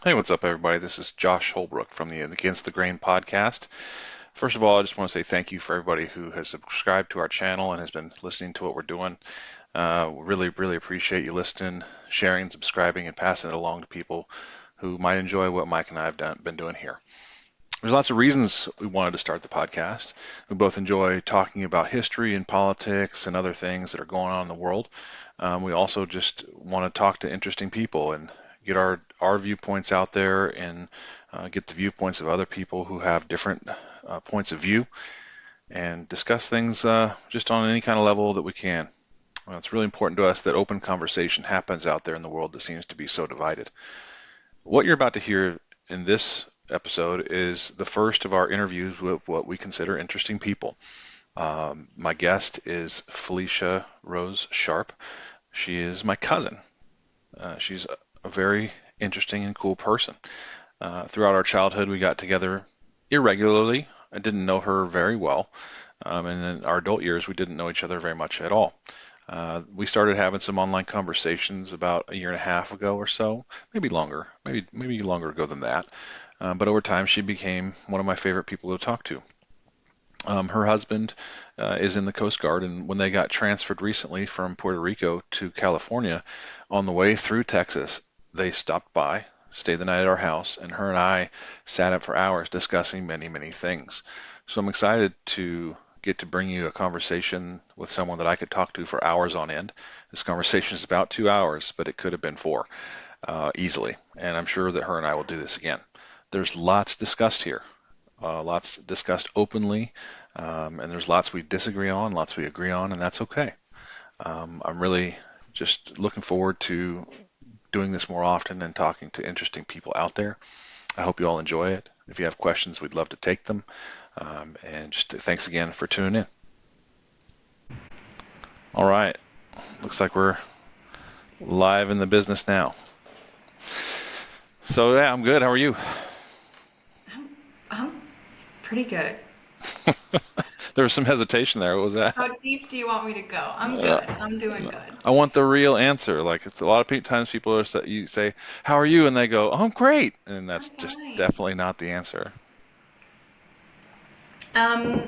Hey, what's up, everybody? This is Josh Holbrook from the Against the Grain podcast. First of all, I just want to say thank you for everybody who has subscribed to our channel and has been listening to what we're doing. Really, really appreciate you listening, sharing, subscribing, and passing it along to people who might enjoy what Mike and I have been doing here. There's lots of reasons we wanted to start the podcast. We both enjoy talking about history and politics and other things that are going on in the world. We also just want to talk to interesting people and get our viewpoints out there and get the viewpoints of other people who have different points of view and discuss things just on any kind of level that we can. It's really important to us that open conversation happens out there in the world that seems to be so divided. What you're about to hear in this episode is the first of our interviews with what we consider interesting people. My guest is Felicia Rose Sharpe. She is my cousin. She's a very interesting and cool person. Throughout our childhood, we got together irregularly. I didn't know her very well. And in our adult years, we didn't know each other very much at all. We started having some online conversations about a year and a half ago or so, maybe longer, maybe longer ago than that. But over time, she became one of my favorite people to talk to. Her husband is in the Coast Guard, and when they got transferred recently from Puerto Rico to California, on the way through Texas, they stopped by, stayed the night at our house, and her and I sat up for hours discussing many, many things. So I'm excited to get to bring you a conversation with someone that I could talk to for hours on end. This conversation is about 2 hours, but it could have been four easily, and I'm sure that her and I will do this again. There's lots discussed here, lots discussed openly, and there's lots we disagree on, lots we agree on, and that's okay. I'm really just looking forward to doing this more often and talking to interesting people out there. I hope you all enjoy it. If you have questions, we'd love to take them. And just thanks again for tuning in. All right, looks like we're live in the business now. So yeah, I'm good. How are you? I'm pretty good. There was some hesitation there. What was that? How deep do you want me to go? I'm Uh, good. I'm doing good. I want the real answer. Like it's a lot of times people are you say, "How are you?" and they go, "Oh, I'm great," and that's I'm just fine. definitely not the answer. Um,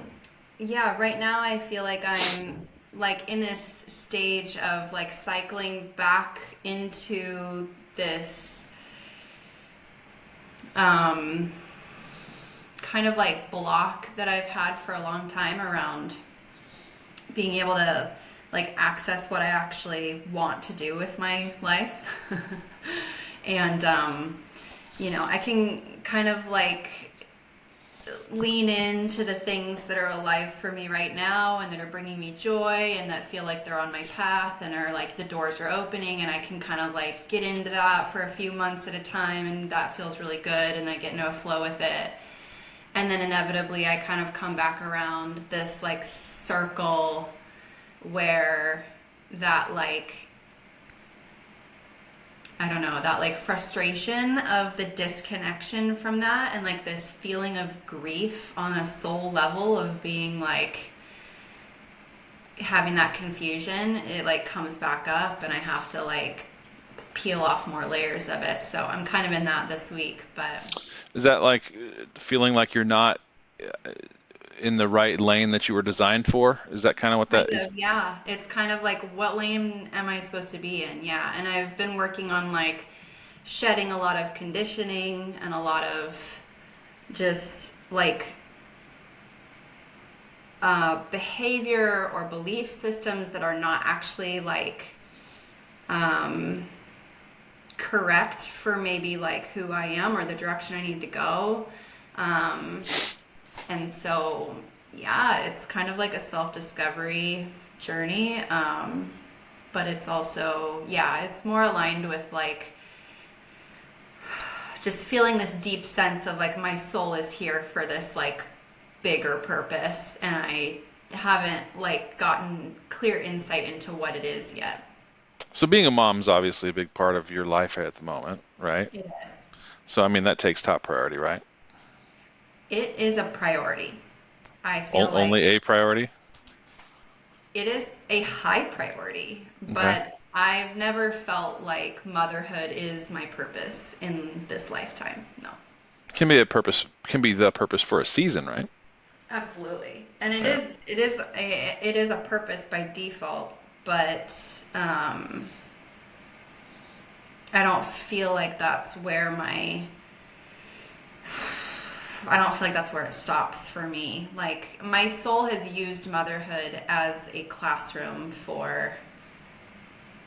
yeah, right now I feel like I'm like in this stage of like cycling back into this um kind of like block that I've had for a long time around being able to like access what I actually want to do with my life. And I can kind of like lean into the things that are alive for me right now and that are bringing me joy and that feel like they're on my path and are like the doors are opening and I can kind of like get into that for a few months at a time and that feels really good and I get into a flow with it. And then inevitably I kind of come back around this like circle where that like I don't know, that like frustration of the disconnection from that and like this feeling of grief on a soul level of being like having that confusion, it like comes back up and I have to like peel off more layers of it. So I'm kind of in that this week, but Is that like feeling like you're not in the right lane that you were designed for? Is that kind of what that? kind of, yeah. It's kind of like what lane am I supposed to be in? Yeah. And I've been working on like shedding a lot of conditioning and a lot of just like behavior or belief systems that are not actually like um, correct for maybe like who I am or the direction I need to go. Um, and so, yeah, it's kind of like a self discovery journey. But it's also, yeah, it's more aligned with like just feeling this deep sense of like my soul is here for this like bigger purpose and I haven't like gotten clear insight into what it is yet. So being a mom is obviously a big part of your life at the moment, right? It is. So I mean that takes top priority, right? It is a priority. I feel Only like a priority. it is a high priority, Okay. but I've never felt like motherhood is my purpose in this lifetime. No. Can be a purpose, can be the purpose for a season, right? Absolutely. And Yeah. it is a purpose by default, but um I don't feel like that's where my I don't feel like that's where it stops for me. Like my soul has used motherhood as a classroom for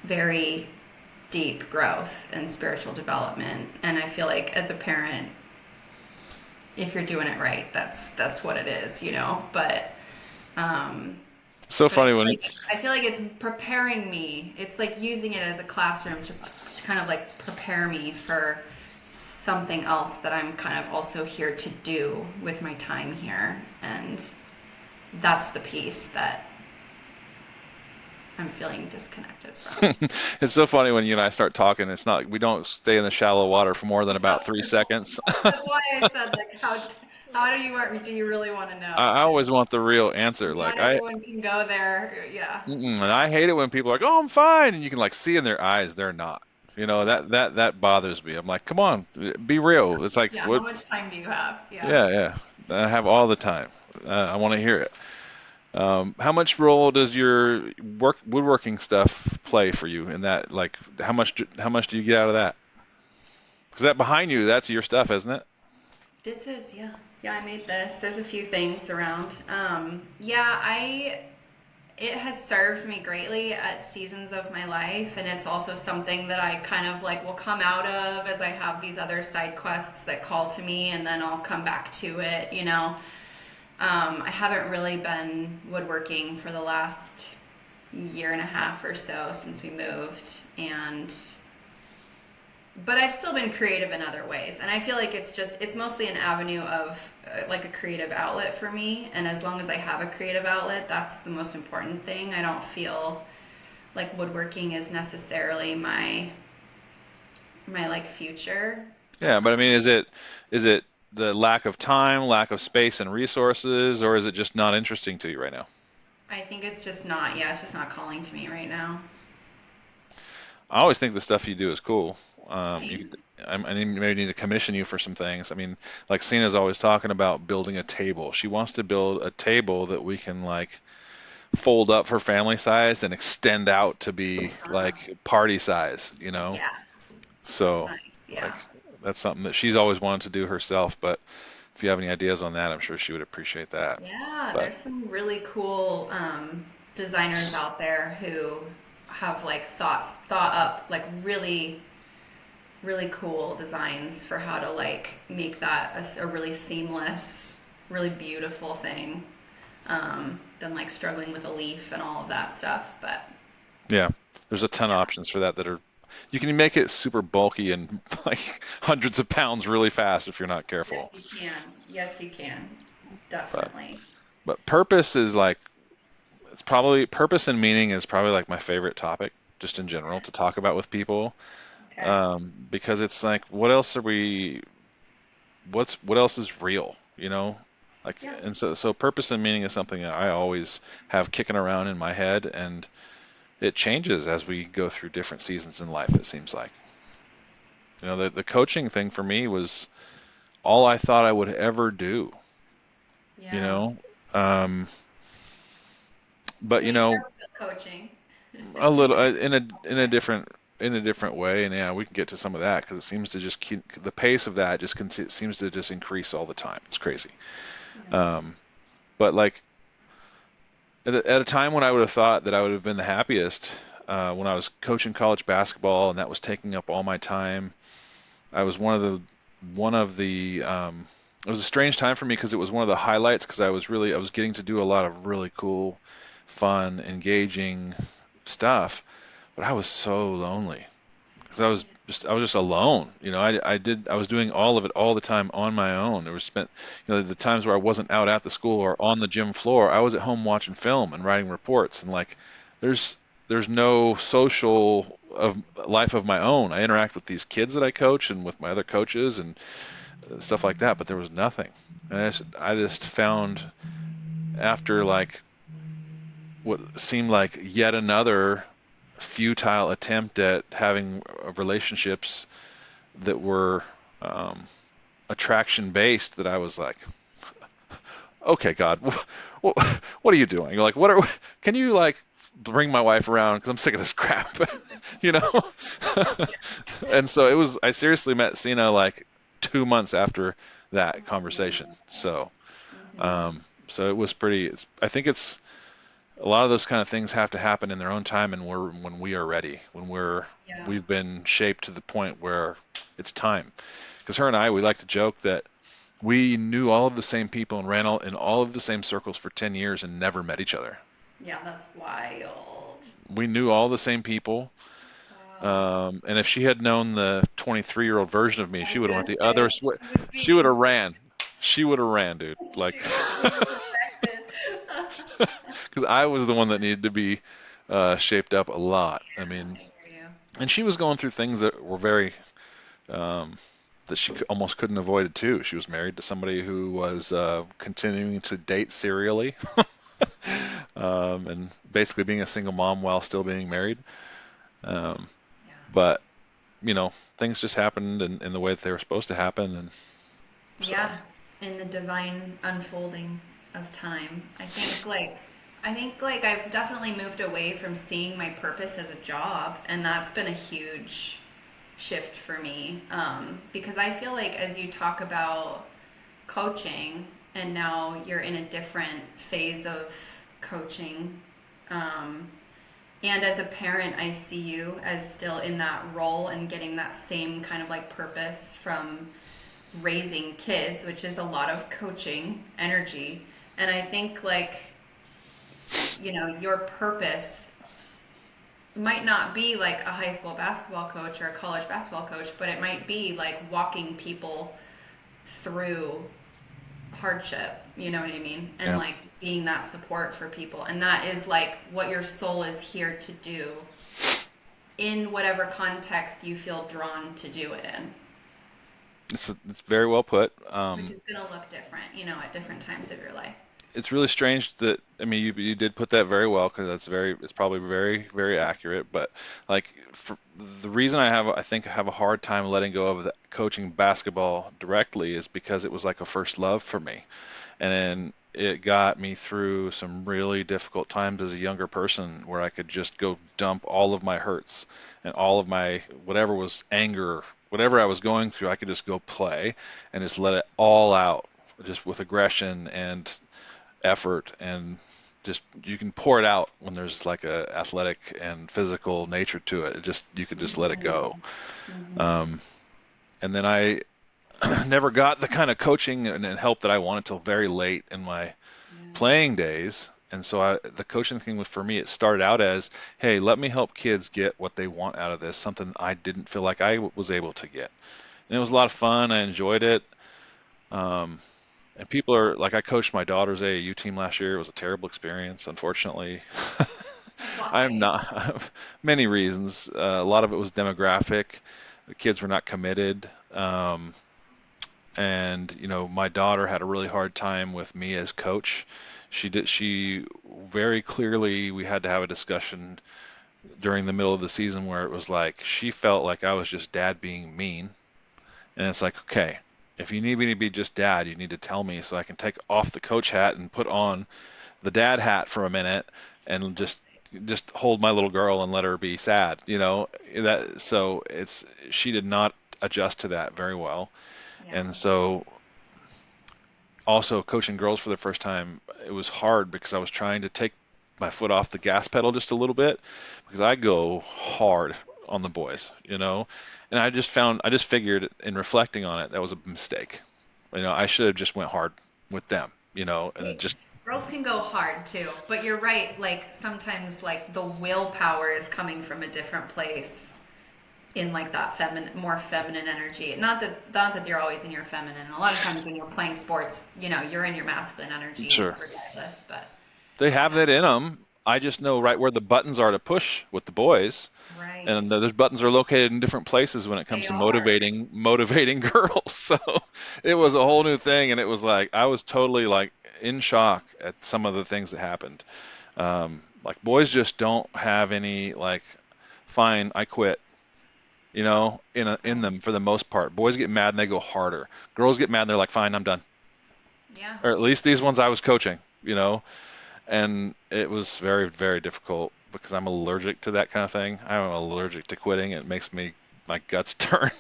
very deep growth and spiritual development, and I feel like as a parent, if you're doing it right, that's what it is, you know. Um, So but funny when I feel like it's preparing me. It's like using it as a classroom to kind of like prepare me for something else that I'm kind of also here to do with my time here, and that's the piece that I'm feeling disconnected from. it's so funny when you and I start talking. It's not we don't stay in the shallow water for more than about 3 seconds. That's why I said like how do you want do you really want to know? I Because always want the real answer. not Like everyone can go there. Yeah. and I hate it when people are like, "Oh, I'm fine," and you can like see in their eyes they're not. You know Yeah. that bothers me. I'm like, "Come on, be real." It's like, Yeah. How what? much time do you have? Yeah. Yeah, yeah. I have all the time. I want to hear it. How much role does your woodworking stuff play for you in that? Like, how much do you get out of that? Because that behind you, that's your stuff, isn't it? This is, yeah. Yeah, I made this. There's a few things around. Yeah, it has served me greatly at seasons of my life, and it's also something that I kind of like will come out of as I have these other side quests that call to me, and then I'll come back to it, you know. I haven't really been woodworking for the last year and a half or so since we moved, and but I've still been creative in other ways. And I feel like it's mostly an avenue of like a creative outlet for me. And as long as I have a creative outlet, that's the most important thing. I don't feel like woodworking is necessarily my like future. Yeah, but I mean, is it the lack of time, lack of space and resources, or is it just not interesting to you right now? I think it's just not, yeah, it's just not calling to me right now. I always think the stuff you do is cool. You Thanks. could, maybe need to commission you for some things. I mean, like Cena's always talking about building a table. She wants to build a table that we can like fold up for family size and extend out to be Uh, like party size, you know? yeah, that's So, nice. like, Yeah. that's something that she's always wanted to do herself, but if you have any ideas on that, I'm sure she would appreciate that. Yeah, But there's some really cool designers out there who have like thought up like really cool designs for how to like make that a really seamless, really beautiful thing. Than like struggling with a leaf and all of that stuff. But yeah, there's a ton of yeah, options for that that are, you can make it super bulky and like hundreds of pounds really fast if you're not yes careful. you can. Yes you can. But Definitely. purpose is like, it's probably, purpose and meaning is probably like my favorite topic just in general to talk about with people. Okay. Because it's like, what else are we, what else is real, you know? Like, Yeah. and so purpose and meaning is something that I always have kicking around in my head, and it changes as we go through different seasons in life, it seems like. You know, the coaching thing for me was all I thought I would ever do, you Yeah. know? Um, but Well, you you know, are still coaching. a It's little just in a different way, and yeah, we can get to some of that because it seems to just keep the pace of that just seems to just increase all the time. It's crazy. yeah. Um, but like at a time when I would have thought that I would have been the happiest, when I was coaching college basketball and that was taking up all my time, I was one of the it was a strange time for me because it was one of the highlights because I was getting to do a lot of really cool, fun, engaging stuff, but I was so lonely because I was just alone. You know, I was doing all of it all the time on my own. There was spent, you know, the times where I wasn't out at the school or on the gym floor. I was at home watching film and writing reports, and like there's there's no social of life of my own. I interact with these kids that I coach and with my other coaches and stuff like that, but there was nothing. And I just found after like what seemed like yet another futile attempt at having relationships that were um, attraction based that I was like, okay, God, what are you doing? Like, can you like bring my wife around because I'm sick of this crap, you know? And so I seriously met Cena like 2 months after that conversation. So it was I think a lot of those kind of things have to happen in their own time and when we are ready, Yeah. we've been shaped to the point where it's time. Because her and I, we like to joke that we knew all of the same people and ran in all of the same circles for 10 years and never met each other. Yeah, that's wild. We knew all the same people. Wow. And if she had known the 23-year-old version of me, I she was would have went gonna the other. say she was She would being have ran. She would have ran, dude. Like, she was being directed. because I was the one that needed to be shaped up a lot. I mean, I hear you. and she was going through things that were um, that she almost couldn't avoid it too. She was married to somebody who was continuing to date serially, and basically being a single mom while still being married. Um, Yeah. but things just happened in the way that they were supposed to happen, and so Yeah, in the divine unfolding of time. I think like I've definitely moved away from seeing my purpose as a job, and that's been a huge shift for me. Because I feel like as you talk about coaching, and now you're in a different phase of coaching, um, and as a parent, I see you as still in that role and getting that same kind of like purpose from raising kids, which is a lot of coaching energy. And I think like, your purpose might not be like a high school basketball coach or a college basketball coach, but it might be like walking people through hardship, you know what I mean? And yeah, like being that support for people. And that is like what your soul is here to do in whatever context you feel drawn to do it in, it's very well put. which is going to look different, at different times of your life. It's really strange that I mean you did put that very well because it's probably very very accurate. But like the reason I think I have a hard time letting go of the coaching basketball directly is because it was like a first love for me, and then it got me through some really difficult times as a younger person where I could just go dump all of my hurts and all of my whatever was anger, whatever I was going through, I could just go play and just let it all out just with aggression and effort, and just you can pour it out when there's like a athletic and physical nature to it. You can just let it go. Mm-hmm. Um, and then I never got the kind of coaching and help that I wanted till very late in my Yeah. playing days. And so the coaching thing was for me, it started out as, hey, let me help kids get what they want out of this, something I didn't feel like I was able to get. And it was a lot of fun. I enjoyed it. Um, and people are like, I coached my daughter's AAU team last year. It was a terrible experience, unfortunately. I'm Why? not, many reasons. A lot of it was demographic. The kids were not committed. And, my daughter had a really hard time with me as coach. She very clearly, we had to have a discussion during the middle of the season where it was like, she felt like I was just dad being mean. And it's like, okay, if you need me to be just dad, you need to tell me so I can take off the coach hat and put on the dad hat for a minute and just hold my little girl and let her be sad, that so it's she did not adjust to that very well. Yeah. And so also coaching girls for the first time, it was hard because I was trying to take my foot off the gas pedal just a little bit because I go hard on the boys, and I just figured in reflecting on it, that was a mistake. I should have just went hard with them, and It, just girls can go hard too, but you're right. Like sometimes, like the willpower is coming from a different place in like that feminine, more feminine energy. Not that you're always in your feminine. A lot of times when you're playing sports, you're in your masculine energy sure. regardless. But They have yeah, that in them. I just know right where the buttons are to push with the boys, right. and those buttons are located in different places when it comes They to are. motivating girls. So it was a whole new thing, and it was like I was totally like in shock at some of the things that happened. Like boys just don't have any like. fine, I quit. In them for the most part. Boys get mad and they go harder. Girls get mad and they're like, fine, I'm done. Yeah. Or at least these ones I was coaching. And it was very, very difficult because I'm allergic to that kind of thing. I'm allergic to quitting. It makes my guts turn.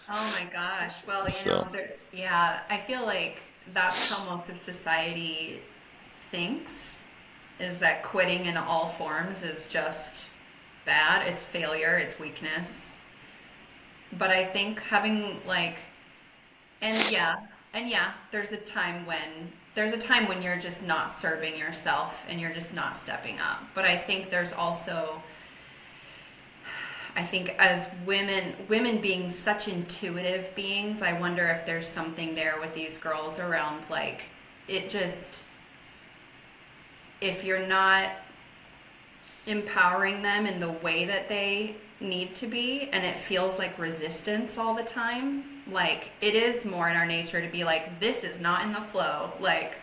Oh my gosh. Well, So, yeah, I feel like that's how most of society thinks, is that quitting in all forms is just bad. It's failure, it's weakness. But I think having like, and yeah, there's a time when you're just not serving yourself and you're just not stepping up. But I think there's also, I think as women being such intuitive beings, I wonder if there's something there with these girls around like it just, if you're not empowering them in the way that they need to be and it feels like resistance all the time, like it is more in our nature to be like, this is not in the flow, like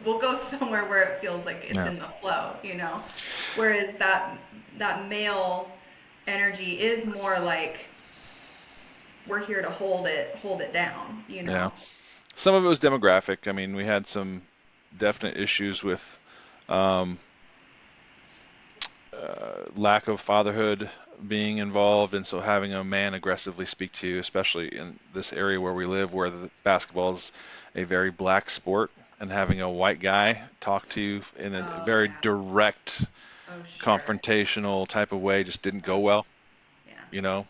we'll go somewhere where it feels like it's yeah, in the flow. Whereas that male energy is more like, we're here to hold it down. yeah. Some of it was demographic. I mean, we had some definite issues with um, lack of fatherhood being involved, and so having a man aggressively speak to you, especially in this area where we live, where the basketball is a very black sport, and having a white guy talk to you in a Oh very yeah. direct, Oh sure. confrontational type of way just didn't Oh go well, yeah. you know.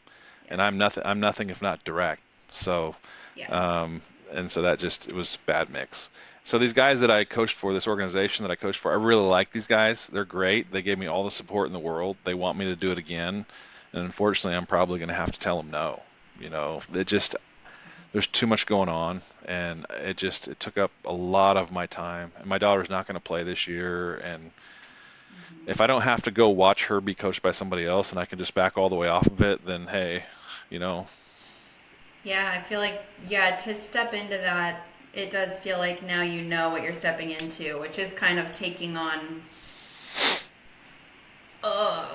Yeah. And I'm nothing if not direct. So, Yeah. um, and so that just it was bad mix. So these guys that I coached for, this organization that I coached for, I really like these guys. They're great. They gave me all the support in the world. They want me to do it again, and unfortunately, I'm probably going to have to tell them no. It just there's too much going on, and it took up a lot of my time. And my daughter's not going to play this year, and if I don't have to go watch her be coached by somebody else, and I can just back all the way off of it, then hey, you know, Yeah, I feel like, yeah, to step into that, it does feel like now you know what you're stepping into, which is kind of taking on,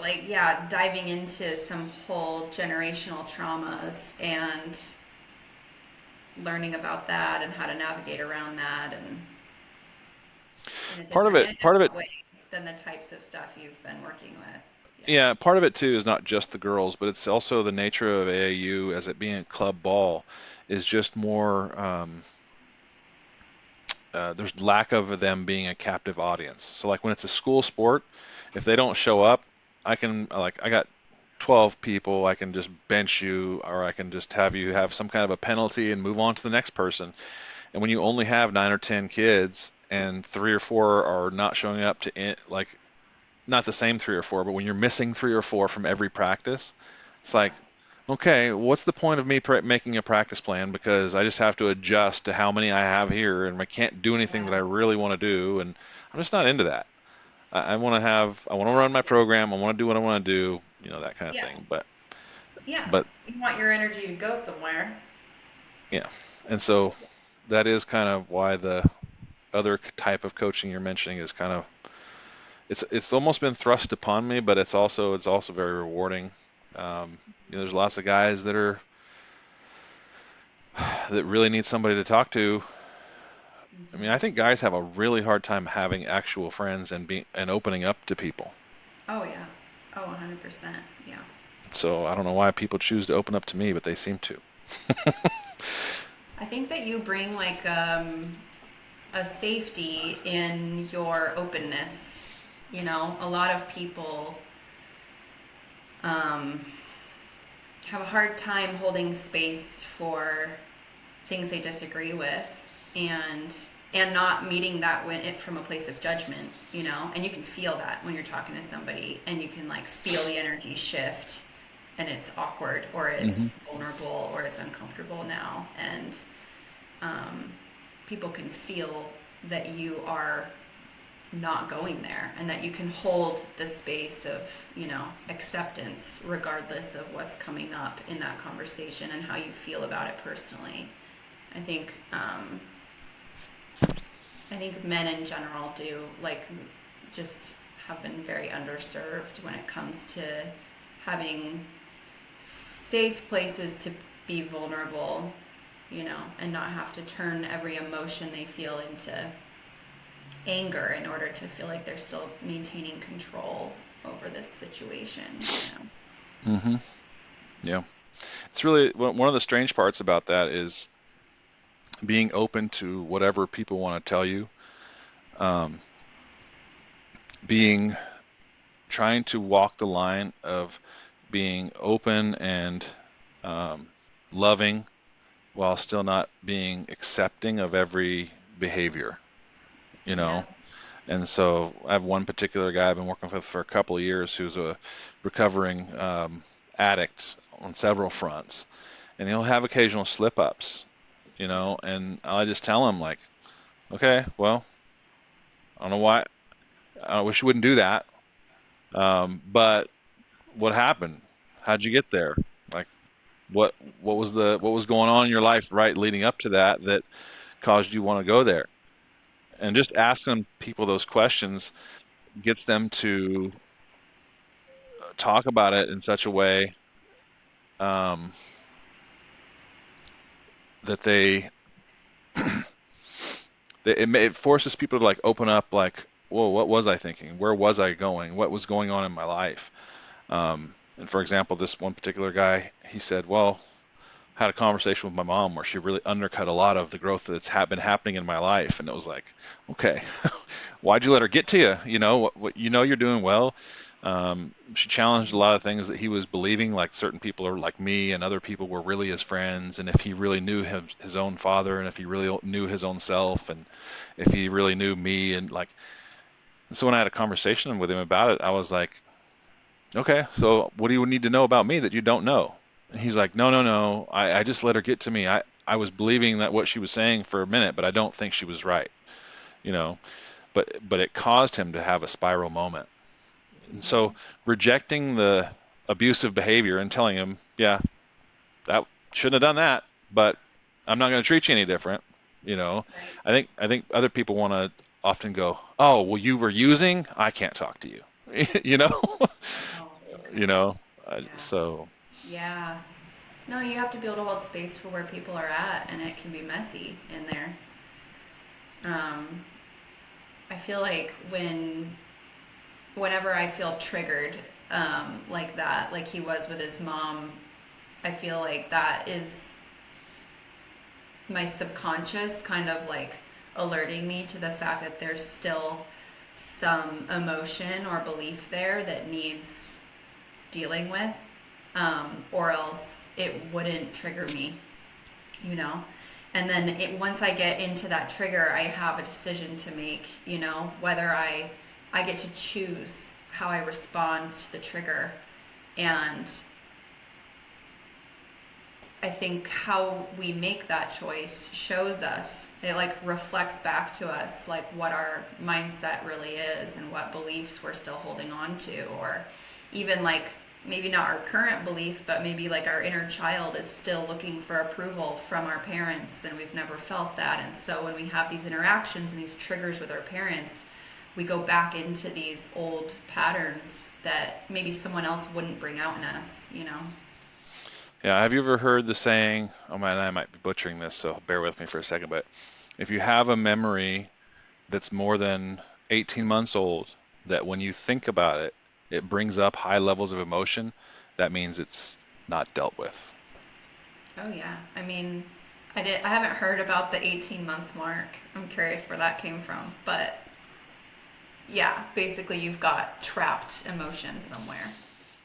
like, yeah, diving into some whole generational traumas and learning about that and how to navigate around that, and part of in it, a part of it different way than the types of stuff you've been working with. Yeah. Yeah, part of it too is not just the girls, but it's also the nature of AAU as it being a club ball is just more. There's lack of them being a captive audience. So like when it's a school sport, if they don't show up, I got 12 people, I can just bench you, or I can just have you have some kind of a penalty and move on to the next person. And when you only have 9 or 10 kids and 3 or 4 are not showing up like not the same 3 or 4, but when you're missing 3 or 4 from every practice, it's Yeah. like, okay, what's the point of me making a practice plan because I just have to adjust to how many I have here and I can't do anything that I Yeah. really want to do, and I'm just not into that. I want to run my program, I want to do what I want to do, that kind of Yeah. thing. But Yeah. but You want your energy to go somewhere. yeah, and so that is kind of why the other type of coaching you're mentioning is kind of it's almost been thrust upon me, but it's also very rewarding. There's lots of guys that really need somebody to talk to. I mean, I think guys have a really hard time having actual friends and opening up to people. Oh yeah. Oh, 100%. Yeah. So I don't know why people choose to open up to me, but they seem to. I think that you bring like a safety in your openness. A lot of people um, have a hard time holding space for things they disagree with, and not meeting that when it from a place of judgment. And you can feel that when you're talking to somebody, and you can like feel the energy shift, and it's awkward or Hmm. it's vulnerable or it's uncomfortable now, and um, people can feel that you are not going there, and that you can hold the space of acceptance regardless of what's coming up in that conversation and how you feel about it personally. I think um, i think men in general do like just have been very underserved when it comes to having safe places to be vulnerable, and not have to turn every emotion they feel into anger in order to feel like they're still maintaining control over this situation. Hmm. Yeah. It's really one of the strange parts about that is being open to whatever people want to tell you, um, being trying to walk the line of being open and um, loving while still not being accepting of every behavior, you Yeah. know? And so I have one particular guy I've been working with for a couple of years who's a recovering addict on several fronts, and he'll have occasional slip ups, Yeah. and I just tell him, like, okay, well, I don't know why, I wish you wouldn't do that, but what happened? How'd you get there? Like, what was going on in your life right leading up to that caused you want to go there? And just asking people those questions gets them to talk about it in such a way um, that it forces people to like open up, like, whoa, what was I thinking? Where was I going? What was going on in my life? And for example, this one particular guy, he said, well, had a conversation with my mom where she really undercut a lot of the growth that's been happening in my life, and it was like, okay, why'd you let her get to you? You're doing well. She challenged a lot of things that he was believing, like certain people are like me, and other people were really his friends, and if he really knew his own father, and if he really knew his own self, and if he really knew me, and so when I had a conversation with him about it, I was like, okay, so what do you need to know about me that you don't know? And he's like, no, no, no. I just let her get to me. I was believing that what she was saying for a minute, but I don't think she was right, you know. But it caused him to have a spiral moment. And Yeah. so rejecting the abusive behavior and telling him, yeah, that shouldn't have done that, but I'm not going to treat you any different, you know. Right. I think other people want to often go, oh, well, you were using, I can't talk to you, you know, Oh, you okay. know. Yeah. So. Yeah. No, you have to be able to hold space for where people are at, and it can be messy in there. Um, I feel like whenever I feel triggered, like that, like he was with his mom, I feel like that is my subconscious kind of like alerting me to the fact that there's still some emotion or belief there that needs dealing with, or else it wouldn't trigger me, you know? And then once I get into that trigger, I have a decision to make, whether I get to choose how I respond to the trigger. And I think how we make that choice shows us, it like reflects back to us like what our mindset really is and what beliefs we're still holding on to, or even like maybe not our current belief, but maybe like our inner child is still looking for approval from our parents and we've never felt that. And so when we have these interactions and these triggers with our parents, we go back into these old patterns that maybe someone else wouldn't bring out in us. Yeah, have you ever heard the saying, oh man, I might be butchering this, so bear with me for a second, but if you have a memory that's more than 18 months old, that when you think about it, it brings up high levels of emotion, that means it's not dealt with. Oh yeah. I mean, I haven't heard about the 18-month mark. I'm curious where that came from. But yeah, basically you've got trapped emotion somewhere.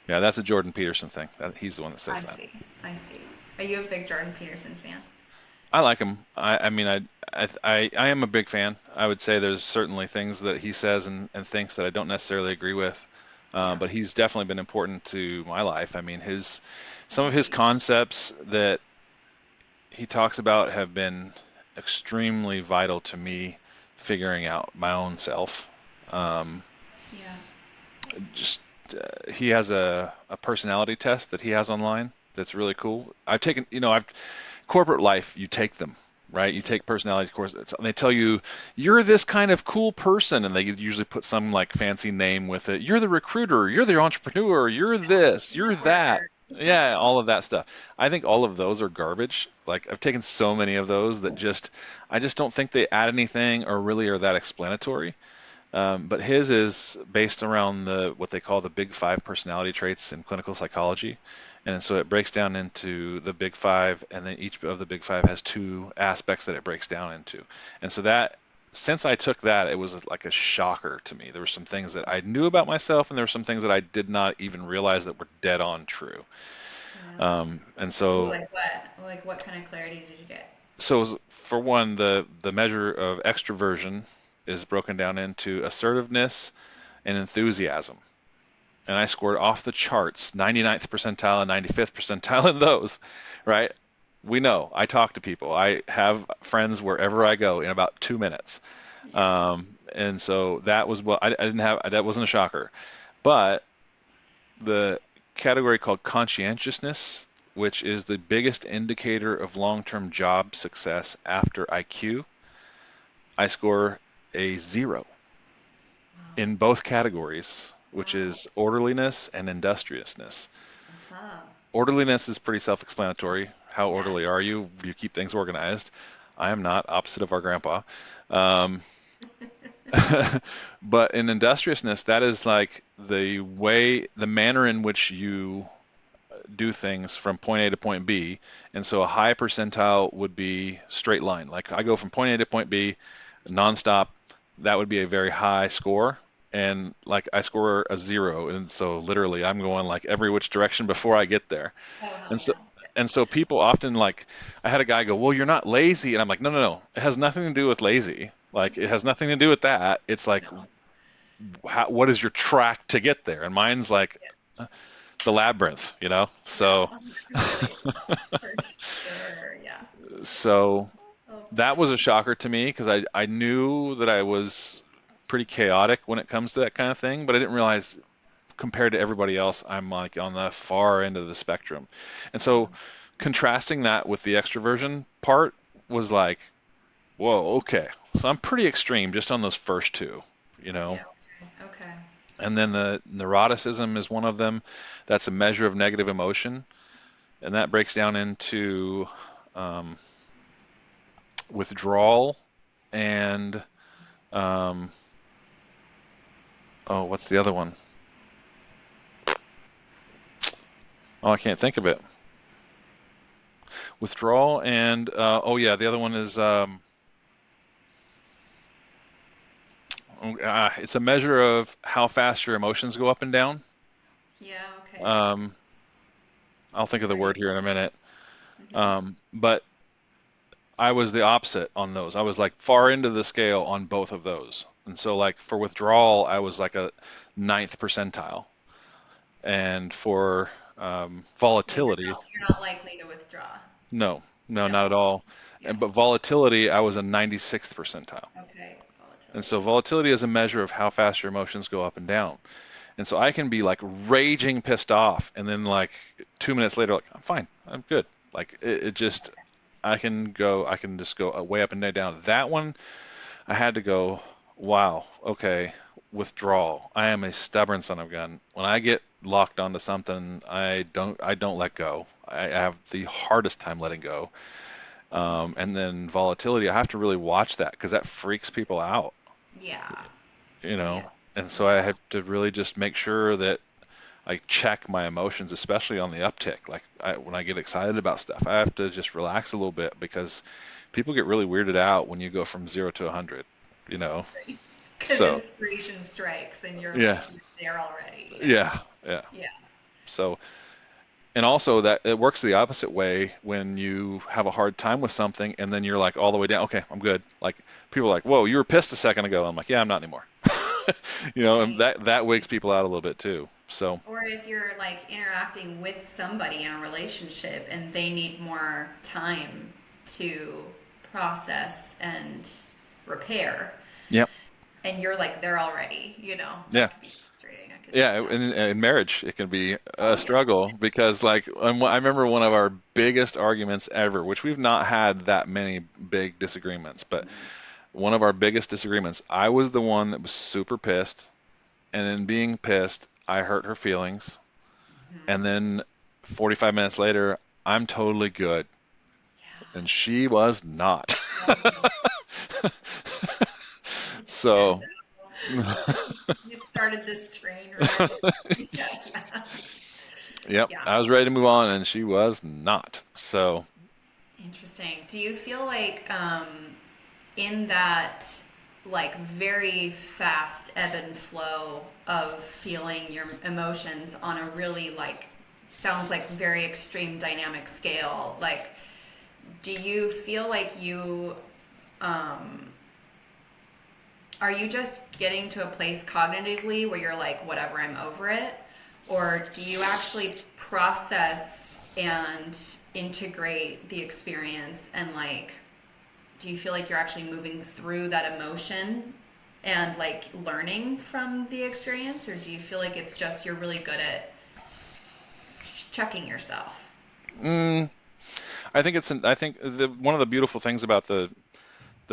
Yeah, that's a Jordan Peterson thing. He's the one that I says that. see. I see. Are you a big Jordan Peterson fan? I like him. I mean, I am a big fan. I would say there's certainly things that he says and thinks that I don't necessarily agree with, Yeah. but he's definitely been important to my life. I mean, some of his Right. concepts that he talks about have been extremely vital to me figuring out my own self. Um, Yeah. just he has a personality test that he has online that's really cool. I've taken, I've corporate life, you take them. right? You take personality course, and they tell you you're this kind of cool person, and they usually put some like fancy name with it. You're the recruiter, you're the entrepreneur, you're this, you're that. Networker. Yeah, all of that stuff. I think all of those are garbage. Like I've taken so many of those that I just don't think they add anything or really are that explanatory. But his is based around the what they call the big five personality traits in clinical psychology. And so it breaks down into the big five, and then each of the big five has two aspects that it breaks down into. And so that, since I took that, it was like a shocker to me. There were some things that I knew about myself, and there were some things that I did not even realize that were dead on true. Yeah. And Ooh, so, like what? Like what kind of clarity did you get? for one, the measure of extroversion is broken down into assertiveness and enthusiasm. And I scored off the charts, 99th percentile and 95th percentile in those, right? We know. I talk to people. I have friends wherever I go in about 2 minutes. Yeah. And so that was what I didn't have. That wasn't a shocker. But the category called conscientiousness, which is the biggest indicator of long-term job success after IQ, I score a 0 Wow. in both categories, which Wow. is orderliness and industriousness. Uh-huh. Orderliness is pretty self-explanatory. How Yeah. orderly are you? You keep things organized. I am not, opposite of our grandpa. Um, but in industriousness, that is like the manner in which you do things from point A to point B. And so a high percentile would be straight line. Like I go from point A to point B nonstop. That would be a very high score. And like I score a 0. And so literally I'm going like every which direction before I get there. Oh, hell And so yeah. and so people often like I had a guy go, "Well, you're not lazy." And I'm like, "No, no, no. It has nothing to do with lazy. Like it has nothing to do with that. It's like No. what is your track to get there?" And mine's like Yeah. the labyrinth, you know? Yeah. So Really. For sure. Yeah. so Oh, that was funny. a shocker to me because I knew that I was pretty chaotic when it comes to that kind of thing, but I didn't realize compared to everybody else, I'm like on the far end of the spectrum. And so contrasting that with the extroversion part was like, whoa, okay. So I'm pretty extreme just on those first two, you know. Yeah. Okay. Okay. And then the neuroticism is one of them. That's a measure of negative emotion, and that breaks down into um, withdrawal and um, oh, what's the other one? Oh, I can't think of it. Withdrawal and oh yeah, the other one is it's a measure of how fast your emotions go up and down. Yeah. Okay. Um, I'll think of the Are you? word here in a minute. Hmm. But I was the opposite on those. I was like far into the scale on both of those. And so like for withdrawal, I was like a ninth percentile. And for Yeah. You're volatility, not. You're not likely to withdraw. no, no, not at No. all. Yeah. But volatility, I was a 96th percentile. Okay. And so Volatility. volatility is a measure of how fast your emotions go up and down. And so I can be like raging pissed off, and then like 2 minutes later, like I'm fine, I'm good. Like it just, I can just go way up and down. That one, I had to go, wow, okay, withdrawal. I am a stubborn son of a gun. When I get locked onto something, I don't let go. I have the hardest time letting go. And then volatility, I have to really watch that because that freaks people out, Yeah. you Yeah. know. And so I Yeah. have to really just make sure that I check my emotions, especially on the uptick. Like when I get excited about stuff, I have to just relax a little bit because people get really weirded out when you go from 0 to 100, you know. Because So inspiration strikes and you're yeah, like, you're there already. Yeah. yeah, yeah. Yeah. So and also that it works the opposite way when you have a hard time with something and then you're like all the way down. Okay, I'm good. Like people are like, whoa, you were pissed a second ago. I'm like, yeah, I'm not anymore. You know, and Right. that wakes people out a little bit too. So Or if you're like interacting with somebody in a relationship and they need more time to process and repair, yeah, and you're like there already, yeah. that could be frustrating. Yeah, in marriage, it can be a Oh yeah. struggle because, like, I remember one of our biggest arguments ever, which we've not had that many big disagreements, but one of our biggest disagreements, I was the one that was super pissed, and in being pissed, I hurt her feelings, and Mhm. then 45 minutes later, I'm totally good, and she was not. Yeah. Oh, yeah. So, You started this train wreck. Yeah. yep, Yeah. I was ready to move on, and she was not. So, Interesting. Do you feel like in that like very fast ebb and flow of feeling your emotions on a really like sounds like very extreme dynamic scale, like do you feel like you um are you just getting to a place cognitively where you're like, whatever, I'm over it? Or do you actually process and integrate the experience and like, do you feel like you're actually moving through that emotion and like learning from the experience? Or do you feel like it's just you're really good at checking yourself? mm, I think one of the beautiful things about the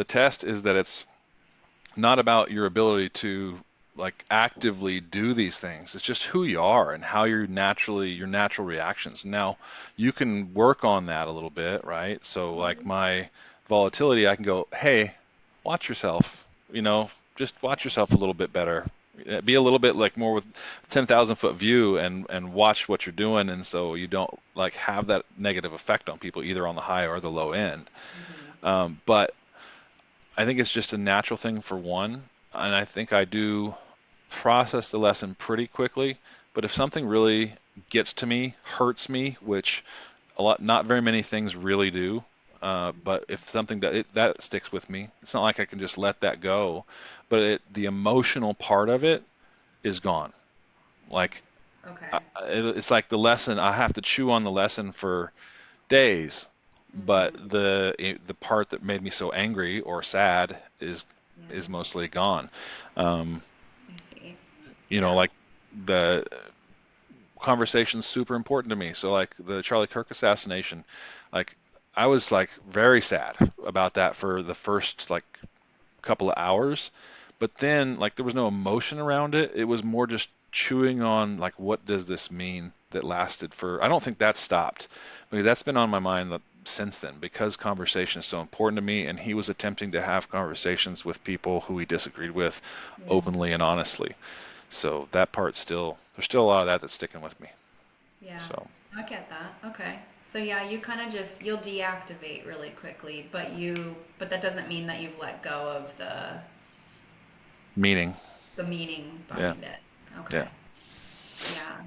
test is that it's not about your ability to like actively do these things. It's just who you are and how you're naturally your natural reactions. Now, you can work on that a little bit, right? So like my volatility, I can go, "Hey, watch yourself." You know, just watch yourself a little bit better. Be a little bit like more with 10,000 foot view and watch what you're doing, and so you don't like have that negative effect on people either on the high or the low end. Mm-hmm. But I think it's just a natural thing for one, and I think I do process the lesson pretty quickly. But if something really gets to me, hurts me, which not very many things really do, but if something that sticks with me, it's not like I can just let that go. But the emotional part of it is gone. Like Okay. it's like the lesson. I have to chew on the lesson for days, but Mm-hmm. the part that made me so angry or sad is Yeah, mostly gone. Um, I see. Yeah. like the conversation's super important to me. So like the Charlie Kirk assassination, like I was like very sad about that for the first like couple of hours, but then like there was no emotion around it. It was more just chewing on like what does this mean that lasted for. I don't think that stopped because that's been on my mind since then because conversation is so important to me, and he was attempting to have conversations with people who he disagreed with Yeah. openly and honestly. So that part still, there's still a lot of that that's sticking with me. Yeah, So I get that. Okay. So yeah, you kind of just you'll deactivate really quickly, but that doesn't mean that you've let go of meaning, the meaning yeah, behind it. yeah, Okay. Yeah.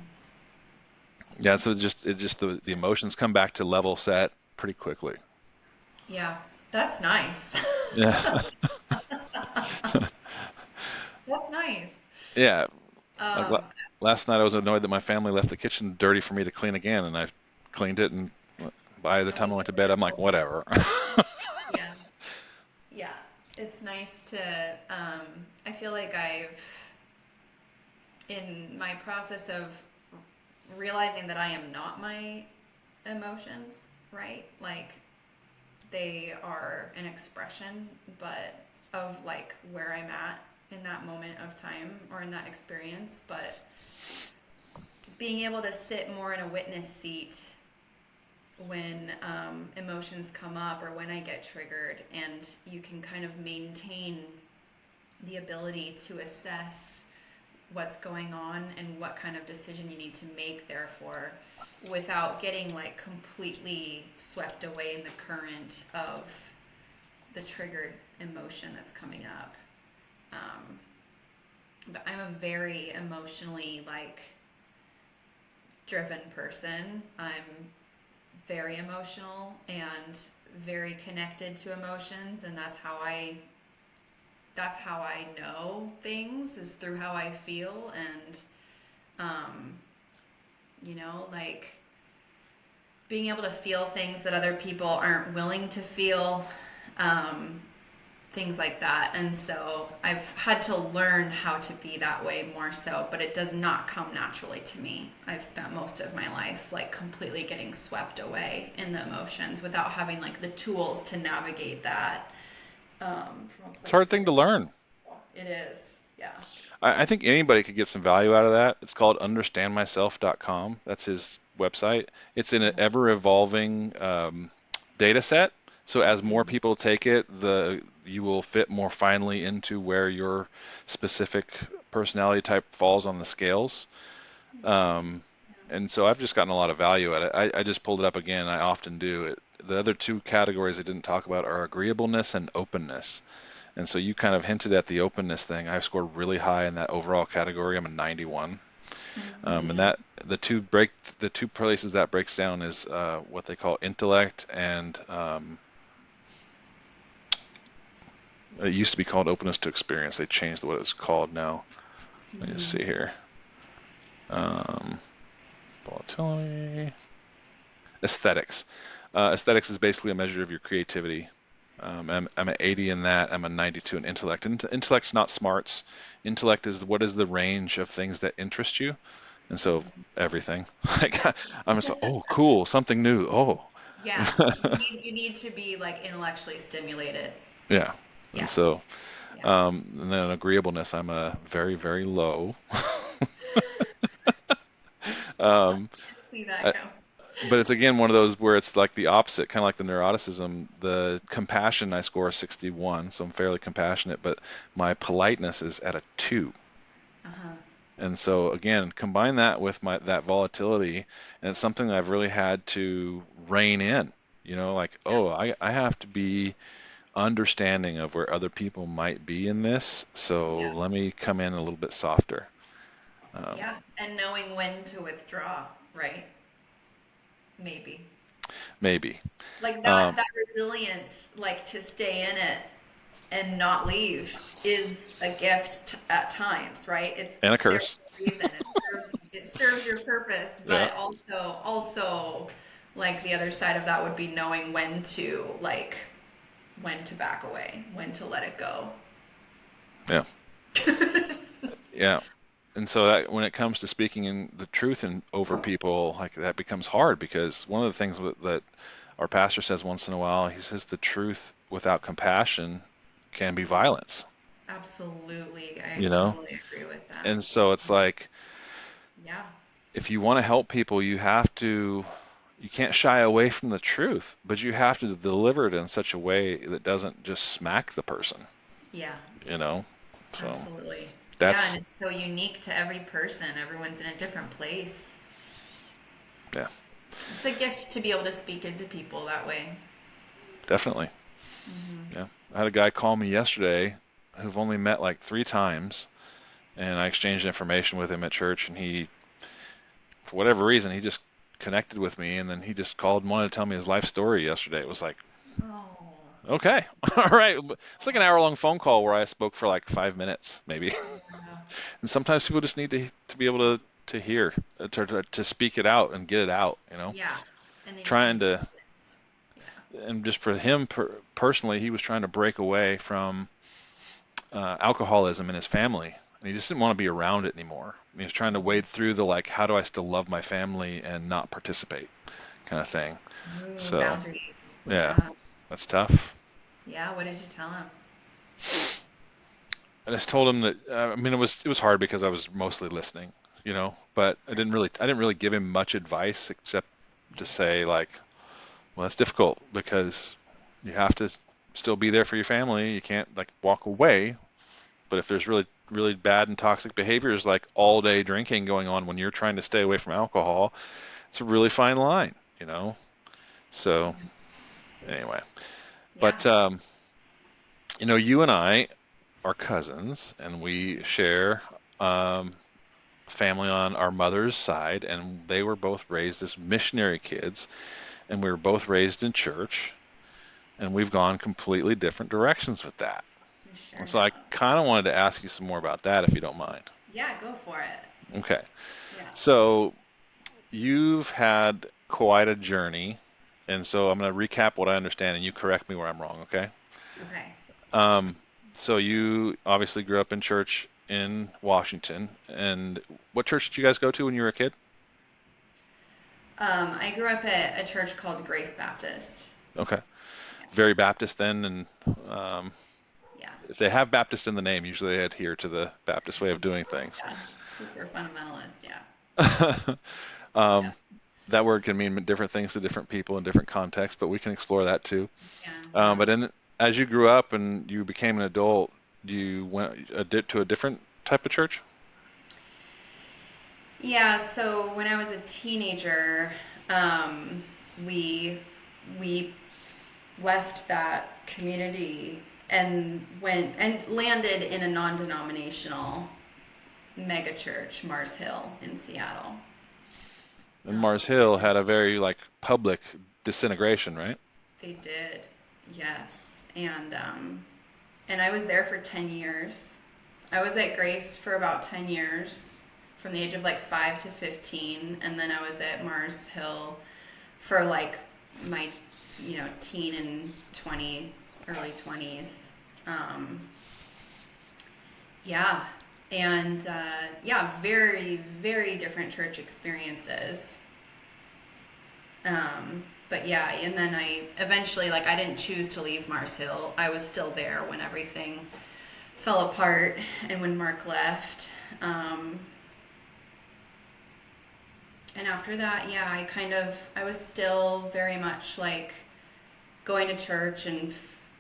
yeah. So it just the emotions come back to level set pretty quickly. Yeah. That's nice. Yeah, That's nice. yeah. Like Um, last night, I was annoyed that my family left the kitchen dirty for me to clean again, and I cleaned it. And by the and time I leave went it to bed, there. I'm like, whatever. Yeah. Yeah. It's nice to I feel like in my process of realizing that I am not my emotions, right? Like they are an expression, but of like where I'm at in that moment of time or in that experience. But being able to sit more in a witness seat when emotions come up or when I get triggered, and you can kind of maintain the ability to assess what's going on and what kind of decision you need to make, therefore, without getting like completely swept away in the current of the triggered emotion that's coming up. Um, but I'm a very emotionally like driven person. I'm very emotional and very connected to emotions, and that's how I know things is through how I feel. And um, like being able to feel things that other people aren't willing to feel, um, things like that. And so I've had to learn how to be that way more so, but it does not come naturally to me. I've spent most of my life like completely getting swept away in the emotions without having like the tools to navigate that from a It's a hard place thing of to learn. it is, yeah. I think anybody could get some value out of that. It's called understandmyself.com. That's his website. It's in an ever evolving data set. So as more Mhm. people take it, the you will fit more finely into where your specific personality type falls on the scales. Interesting. Um, and so I've just gotten a lot of value at it. I just pulled it up again. I often do it. The other two categories I didn't talk about are agreeableness and openness. And so you kind of hinted at the openness thing. I scored really high in that overall category. I'm a 91. And Mm-hmm. that the two places that breaks down is what they call intellect and it used to be called openness to experience. They changed what it's called now. Let me just Mm-hmm. see here. Um, Volatility. Aesthetics. Aesthetics is basically a measure of your creativity. I'm an 80 in that. I'm a 92 in intellect. Intellect's not smarts. Intellect is what is the range of things that interest you, and so everything. Like I'm just like, oh, cool, something new. Oh, Yeah, you need to be like intellectually stimulated. yeah. And Yeah, so, yeah. and then agreeableness, I'm a very, very low. Um, I can see that I, go. but it's again one of those where it's like the opposite, kind of like the neuroticism. The compassion I score a 61, so I'm fairly compassionate, but my politeness is at a 2. Uh-huh. And so again, combine that with my that volatility, and it's something I've really had to rein in. Like, Yeah, oh, I have to be understanding of where other people might be in this, so yeah, let me come in a little bit softer. Um, yeah. And knowing when to withdraw, right? Maybe. Maybe. Like Um, that resilience, like to stay in it and not leave is a gift at times, right? and a It's there curse. for a reason. It serves your purpose, Yeah. but also like the other side of that would be knowing when to back away, when to let it go. Yeah. Yeah. And so that when it comes to speaking in the truth and over people, like that becomes hard because one of the things that our pastor says once in a while, he says the truth without compassion can be violence, Absolutely. I you know? totally agree with that. And so it's like Yeah. if you want to help people, you can't shy away from the truth, but you have to deliver it in such a way that doesn't just smack the person, Yeah. you know? So Absolutely. Yeah, and that's it's so unique to every person. Everyone's in a different place. yeah, It's a gift to be able to speak into people that way. definitely. Hmm. Yeah. I had a guy call me yesterday who've only met like 3 times, and I exchanged information with him at church, and for whatever reason, he just connected with me, and then he just called and wanted to tell me his life story yesterday. It was like, Oh, okay, all right. It's like an hour-long phone call where I spoke for like 5 minutes, maybe. yeah. And sometimes people just need to be able to hear, to speak it out and get it out, Yeah. And they need trying some to, distance. Yeah. and just for him personally, he was trying to break away from alcoholism in his family. And he just didn't want to be around it anymore. And he was trying to wade through the like, how do I still love my family and not participate kind of thing. Ooh, So, boundaries. yeah, Yeah. that's tough. Yeah. What did you tell him? I just told him that I mean it was hard because I was mostly listening, but I didn't really give him much advice except to say like, well, that's difficult because you have to still be there for your family. You can't like walk away. But if there's really, really bad and toxic behaviors like all day drinking going on when you're trying to stay away from alcohol, it's a really fine line. So anyway, Yeah. but you and I are cousins, and we share um, family on our mother's side, and they were both raised as missionary kids, and we were both raised in church, and we've gone completely different directions with that. We sure And so I have. kind of wanted to ask you some more about that if you don't mind. Yeah, go for it. Okay. Yeah. So you've had quite a journey, and so I'm going to recap what I understand, and you correct me where I'm wrong, okay? Okay. Um, so you obviously grew up in church in Washington, and what church did you guys go to when you were a kid? I grew up at a church called Grace Baptist. Okay, Yeah, very Baptist then, and um, yeah, if they have Baptist in the name, usually they adhere to the Baptist way of doing things. yeah. Super fundamentalist. Yeah, yeah, Um, that word can mean different things to different people in different contexts, but we can explore that too. yeah. But then, as you grew up and you became an adult, you went to a different type of church? Yeah, so when I was a teenager, um, we we left that community and went and landed in a non-denominational mega church, Mars Hill in Seattle. And Mars Um, Hill had a very like public disintegration, right? they did, yes, and I was there for 10 years. I was at Grace for about 10 years, from the age of like 5 to 15, and then I was at Mars Hill for like my, teen and 20, early 20s. Um, yeah, and yeah, very, very different church experiences. But yeah, and then I eventually, like, I didn't choose to leave Mars Hill. I was still there when everything fell apart and when Mark left. Um, and after that, yeah, I was still very much like going to church and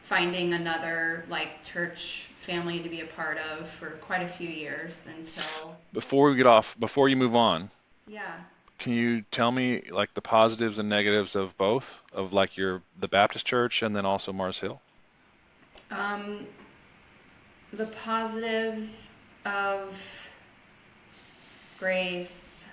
finding another like church family to be a part of for quite a few years until, Before you move on, yeah. can you tell me like the positives and negatives of both, of like the Baptist church and then also Mars Hill? Um, the positives of grace.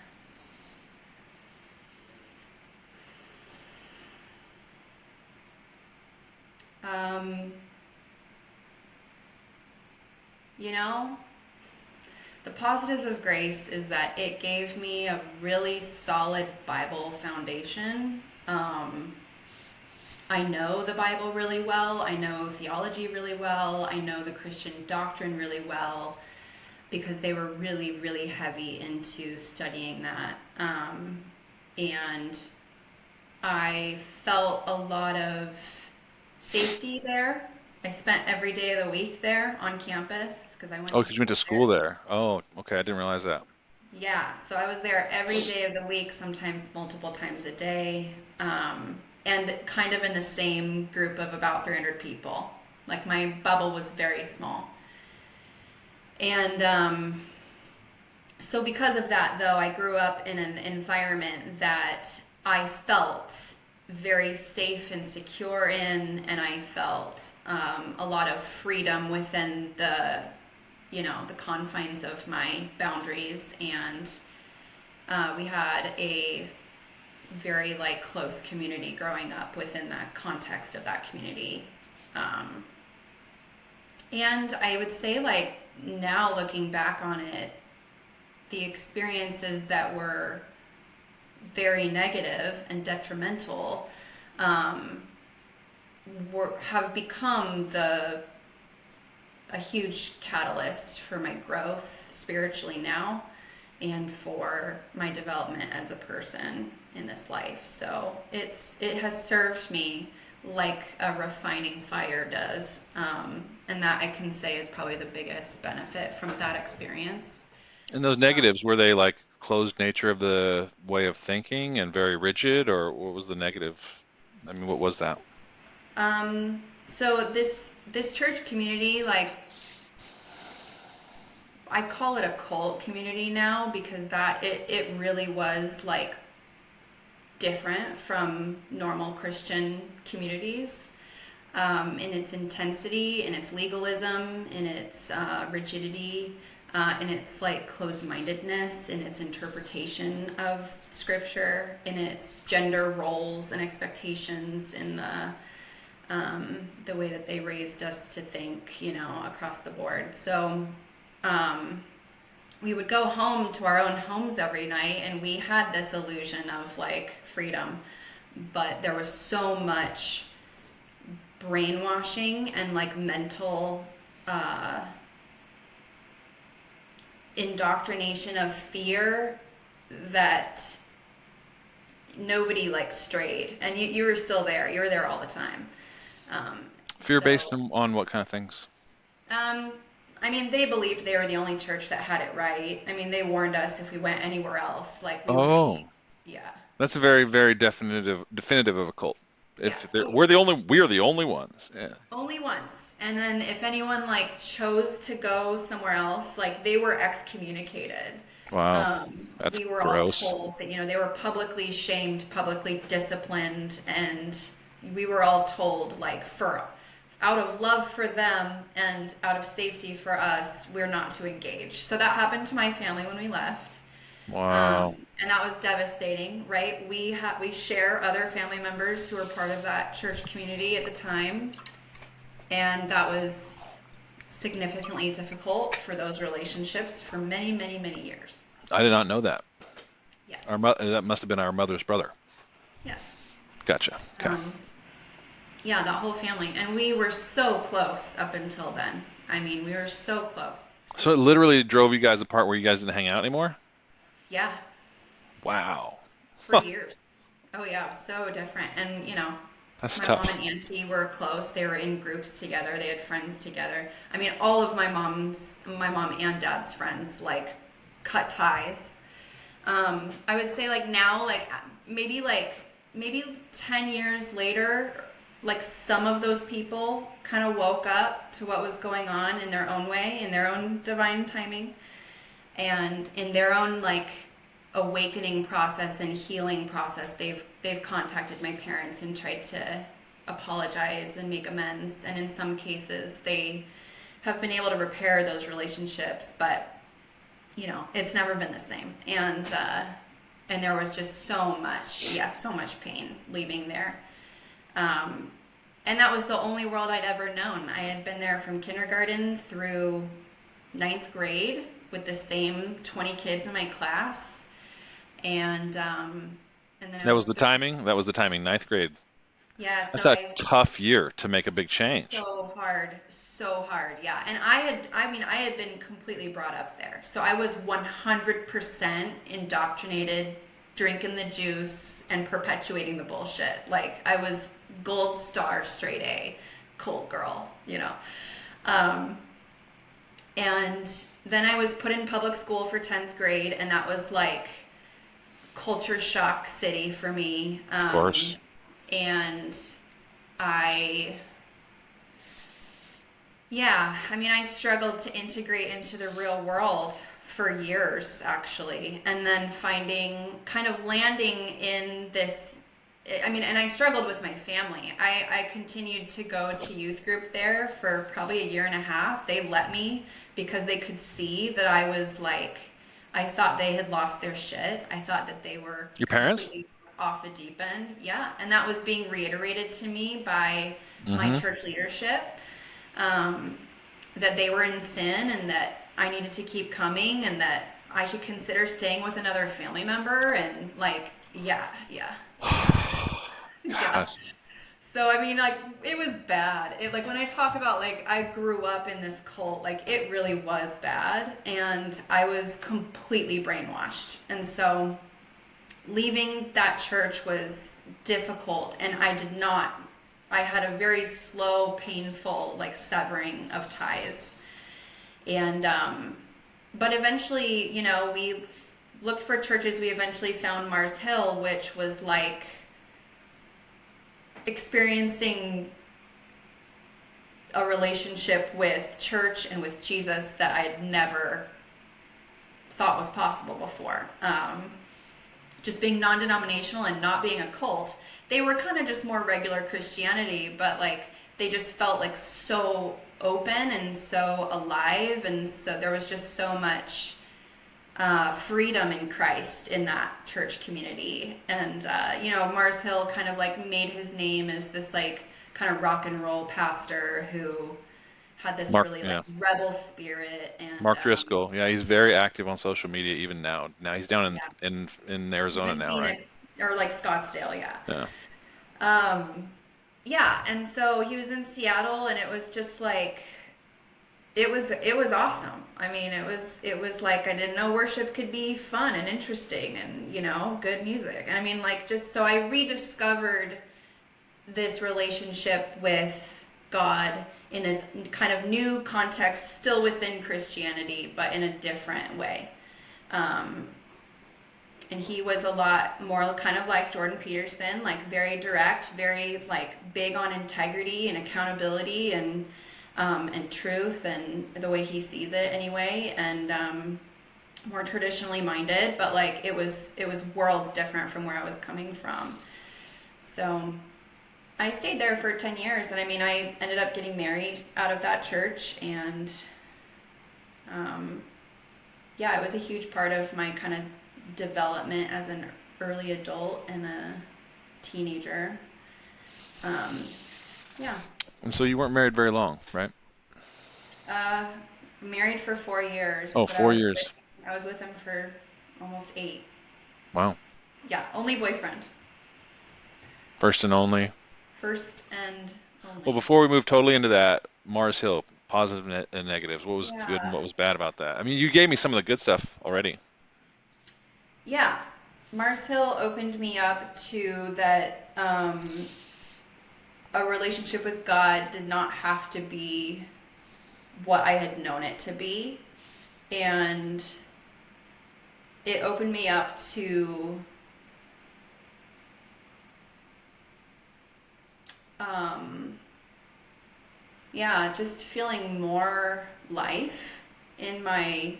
Um, you know, the positives of grace is that it gave me a really solid Bible foundation. I know the Bible really well. I know theology really well. I know the Christian doctrine really well because they were really, really heavy into studying that. And I felt a lot of safety there. I spent every day of the week there on campus because I went Oh, to because you went to school school there. there. Oh, okay, I didn't realize that. Yeah, so I was there every day of the week, sometimes multiple times a day, and kind of in the same group of about 300 people. Like my bubble was very small. And so, because of that, though, I grew up in an environment that I felt very safe and secure in, and I felt a lot of freedom within the confines of my boundaries. And we had a very like close community growing up within that context of that community. Um, and I would say, like, now looking back on it, the experiences that were very negative and detrimental um, have become a huge catalyst for my growth spiritually now and for my development as a person in this life. So it has served me like a refining fire does, and that I can say is probably the biggest benefit from that experience. And those negatives, were they like closed nature of the way of thinking and very rigid, or what was the negative? I mean, what was that? So this church community, like, I call it a cult community now because it really was like different from normal Christian communities, in its intensity, in its legalism, in its rigidity, in its like closed-mindedness, in its interpretation of scripture, in its gender roles and expectations, in the way that they raised us to think, across the board. So um, we would go home to our own homes every night and we had this illusion of like freedom, but there was so much brainwashing and like mental uh, indoctrination of fear that nobody like strayed. And you were still there. You were there all the time. Um, Fear based so on what kind of things? Um, I mean, they believed they were the only church that had it right. I mean, they warned us if we went anywhere else, like we would be, Oh, yeah, that's a very, very definitive of a cult. yeah, If we are the only ones. Yeah. only once. And then if anyone like chose to go somewhere else, like they were excommunicated. Wow, that's We were all gross. told that, they were publicly shamed, publicly disciplined, and we were all told, like, out of love for them and out of safety for us, we're not to engage. So that happened to my family when we left. Wow. And that was devastating, right? We share other family members who were part of that church community at the time, and that was significantly difficult for those relationships for many, many, many years. I did not know that. Yes. That must have been our mother's brother. Yes. Gotcha. Okay. Um, yeah, that whole family. And we were so close up until then. I mean, we were so close. So it literally drove you guys apart where you guys didn't hang out anymore? Yeah, Wow. for years. Oh, yeah, so different. And, That's my mom tough. and auntie were close. They were in groups together. They had friends together. I mean, all of my mom and dad's friends, like, cut ties. I would say, like, now, maybe 10 years later, like, some of those people kind of woke up to what was going on in their own way, in their own divine timing, and in their own, like, awakening process and healing process. They've contacted my parents and tried to apologize and make amends, and in some cases they have been able to repair those relationships, but it's never been the same. And there was just so much pain leaving there. um, and that was the only world I'd ever known. I had been there from kindergarten through ninth grade with the same 20 kids in my class, and then I That was was the timing. That was the timing. Ninth grade. yeah. That's So a I tough year to make a big change. so hard, yeah. And I mean, I had been completely brought up there, so I was 100% indoctrinated, drinking the juice and perpetuating the bullshit. Like I was gold star, straight A, cold girl. Um, and then I was put in public school for 10th grade, and that was like culture shock city for me. Of course. And I, yeah, I mean, I struggled to integrate into the real world for years, actually. And then kind of landing in this. I mean, and I struggled with my family. I continued to go to youth group there for probably a year and a half. They let me because they could see that I was like, I thought they had lost their shit. I thought that they were Your parents? completely off the deep end. Yeah. And that was being reiterated to me by my Mm-hmm. church leadership, um, that they were in sin and that I needed to keep coming and that I should consider staying with another family member. And like, yeah, yeah, yeah, yeah. God. So I mean, like, it was bad. It like when I talk about like I grew up in this cult, like it really was bad, and I was completely brainwashed. And so leaving that church was difficult, and I had a very slow, painful like severing of ties. And but eventually, we looked for churches. We eventually found Mars Hill, which was like experiencing a relationship with church and with Jesus that I'd never thought was possible before. Just being non-denominational and not being a cult, they were kind of just more regular Christianity, but like they just felt like so open and so alive, and so there was just so much freedom in Christ in that church community. And Mars Hill kind of like made his name as this like kind of rock and roll pastor who had this Mark, really like yeah. rebel spirit. And Mark Driscoll. Yeah, he's very active on social media even now. Now he's down yeah, in he's Arizona in now, right? Phoenix or like Scottsdale, yeah. Yeah. Um, yeah, and so he was in Seattle, and it was just like it was awesome. I mean, it was like I didn't know worship could be fun and interesting and, good music. And I mean, like, just so I rediscovered this relationship with God in this kind of new context, still within Christianity, but in a different way. Um, and he was a lot more kind of like Jordan Peterson, like very direct, very like big on integrity and accountability and truth and the way he sees it anyway, and more traditionally minded. But like it was worlds different from where I was coming from. So I stayed there for 10 years, and I mean, I ended up getting married out of that church, and um, yeah, it was a huge part of my kind of development as an early adult and a teenager. Um, yeah. And so you weren't married very long, right? Uh, Married for 4 years, Oh, but 4 years. I was with him for almost 8. Wow. Yeah, only boyfriend, First and only. first and Well, only. before we move totally into that, Mars Hill, positive and negatives. What was good and Yeah, what was bad about that? I mean, you gave me some of the good stuff already. yeah. Mars Hill opened me up to that. A relationship with God did not have to be what I had known it to be, and it opened me up to um, yeah, just feeling more life in my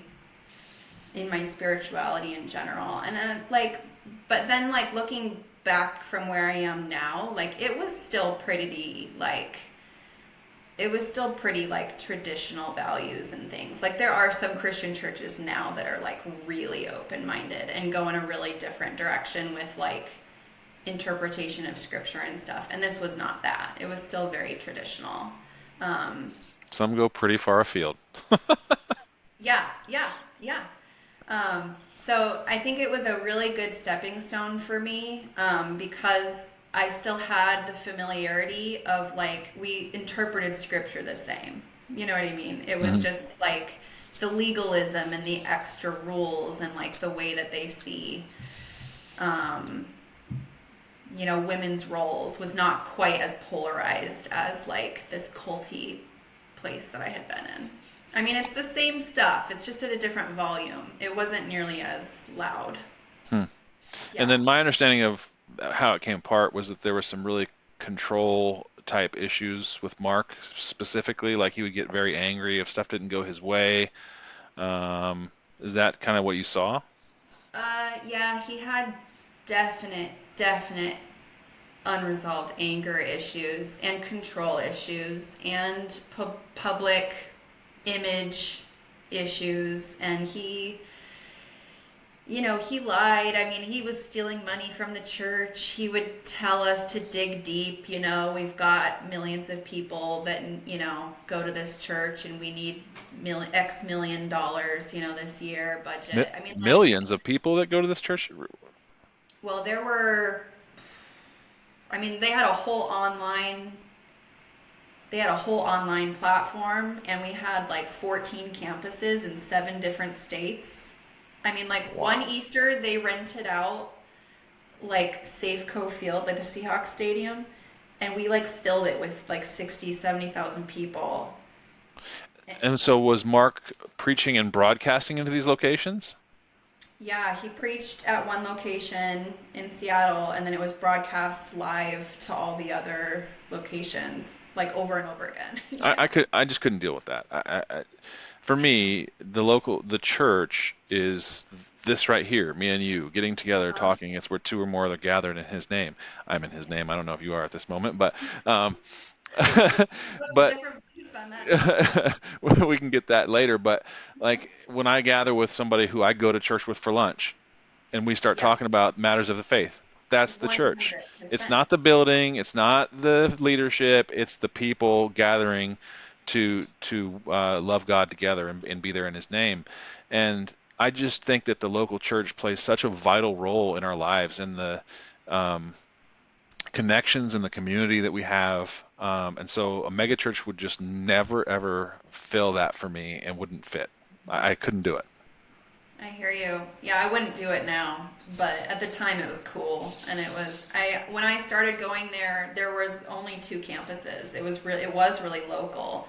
spirituality in general. And then like, but then like looking back from where I am now, like it was still pretty like traditional values and things. Like there are some Christian churches now that are like really open-minded and go in a really different direction with like interpretation of scripture and stuff. And this was not that. It was still very traditional. Um, Some go pretty far afield. yeah, yeah, yeah. So I think it was a really good stepping stone for me, because I still had the familiarity of like we interpreted scripture the same. You know what I mean? It was Hmm. just like the legalism and the extra rules and like the way that they see, um, women's roles was not quite as polarized as like this culty place that I had been in. I mean, it's the same stuff. It's just at a different volume. It wasn't nearly as loud. Hmm. And Yeah. then my understanding of how it came apart was that there was some really control type issues with Mark specifically, like he would get very angry if stuff didn't go his way. Is that kind of what you saw? Yeah, he had definite unresolved anger issues and control issues and public image issues. And he lied. I mean, he was stealing money from the church. He would tell us to dig deep. We've got millions of people that, go to this church, and we need X million dollars, this year Mi budget. I mean, like, Millions of people that go to this church? well, I mean, they had a whole online platform, and we had like 14 campuses in 7 different states. I mean, like one Wow. Easter, they rented out like Safeco Field, like the Seahawks stadium, and we like filled it with like 60, 70,000 people. And so was Mark preaching and broadcasting into these locations? Yeah, he preached at one location in Seattle, and then it was broadcast live to all the other locations, like over and over again. Yeah. I just couldn't deal with that. For me, the church is this right here, me and you getting together, Uh-huh. talking. It's where two or more are gathered in His name. I'm in His name. I don't know if you are at this moment, but um, Look, but different beliefs on that too. we can get that later. But like when I gather with somebody who I go to church with for lunch, and we start Yeah, talking about matters of the faith. That's the church. It's 100%. not the building, it's not the leadership, it's the people gathering to love God together and be there in His name. And I just think that the local church plays such a vital role in our lives and the um, connections in the community that we have. And so a megachurch would just never ever fill that for me and wouldn't fit. I couldn't do it. I hear you. Yeah, I wouldn't do it now, but at the time it was cool, and it was I when I started going there, there was only two campuses. It was really local,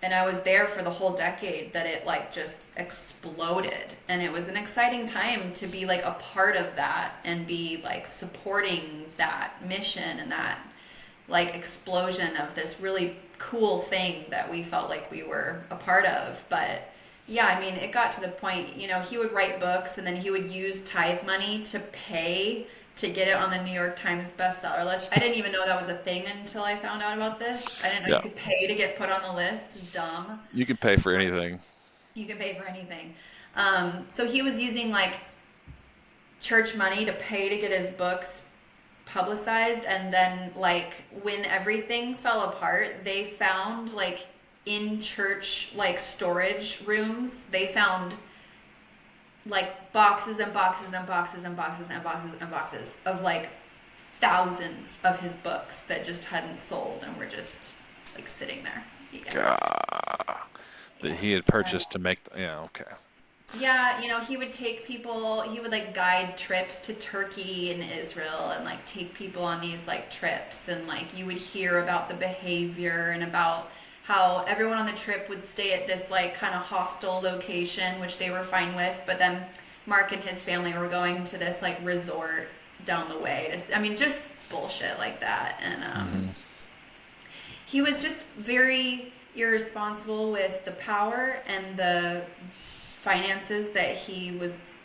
and I was there for the whole decade that it like just exploded, and it was an exciting time to be like a part of that and be like supporting that mission and that like explosion of this really cool thing that we felt like we were a part of. But yeah, I mean, it got to the point, he would write books and then he would use tithe money to pay to get it on the New York Times bestseller list. I didn't even know that was a thing until I found out about this. I didn't know you Yeah, could pay to get put on the list. Dumb. you can pay for anything. You can pay for anything. So he was using like church money to pay to get his books publicized, and then like when everything fell apart, they found like in church like storage rooms, they found like boxes and boxes and boxes and boxes and boxes and boxes of like thousands of his books that just hadn't sold and were just like sitting there. Yeah. God, that he had Yeah. purchased to make. Yeah, okay. Yeah, he would take people, he would like guide trips to Turkey and Israel and like take people on these like trips, and like you would hear about the behavior and about how everyone on the trip would stay at this like kind of hostel location, which they were fine with, but then Mark and his family were going to this like resort down the way. I mean, just bullshit like that. And Hmm. he was just very irresponsible with the power and the finances that he was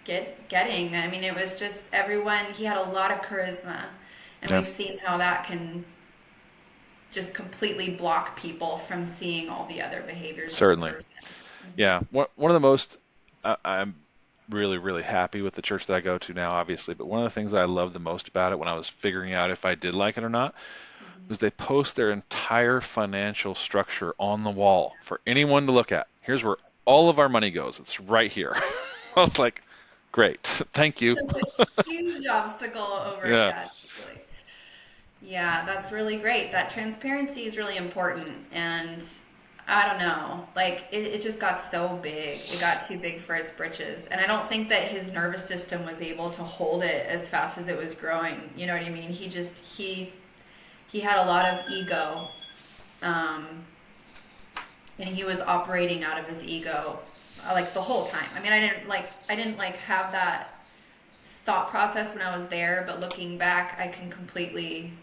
getting. I mean, it was just everyone. He had a lot of charisma, and Yeah, we've seen how that can just completely block people from seeing all the other behaviors of a certainly. person. Hmm. Yeah, one of the most. I'm really, really happy with the church that I go to now, obviously. But one of the things that I love the most about it when I was figuring out if I did like it or not Hmm. was they post their entire financial structure on the wall for anyone to look at. Here's where all of our money goes. It's right here. I was like, great, thank you. Took a huge obstacle over. Yeah, Yeah, totally. Yeah, that's really great. That transparency is really important. And I don't know, like it just got so big. It got too big for its britches. And I don't think that his nervous system was able to hold it as fast as it was growing. You know what I mean? He had a lot of ego. Um, and he was operating out of his ego like the whole time. I mean, I didn't like have that thought process when I was there, but looking back, I can completely,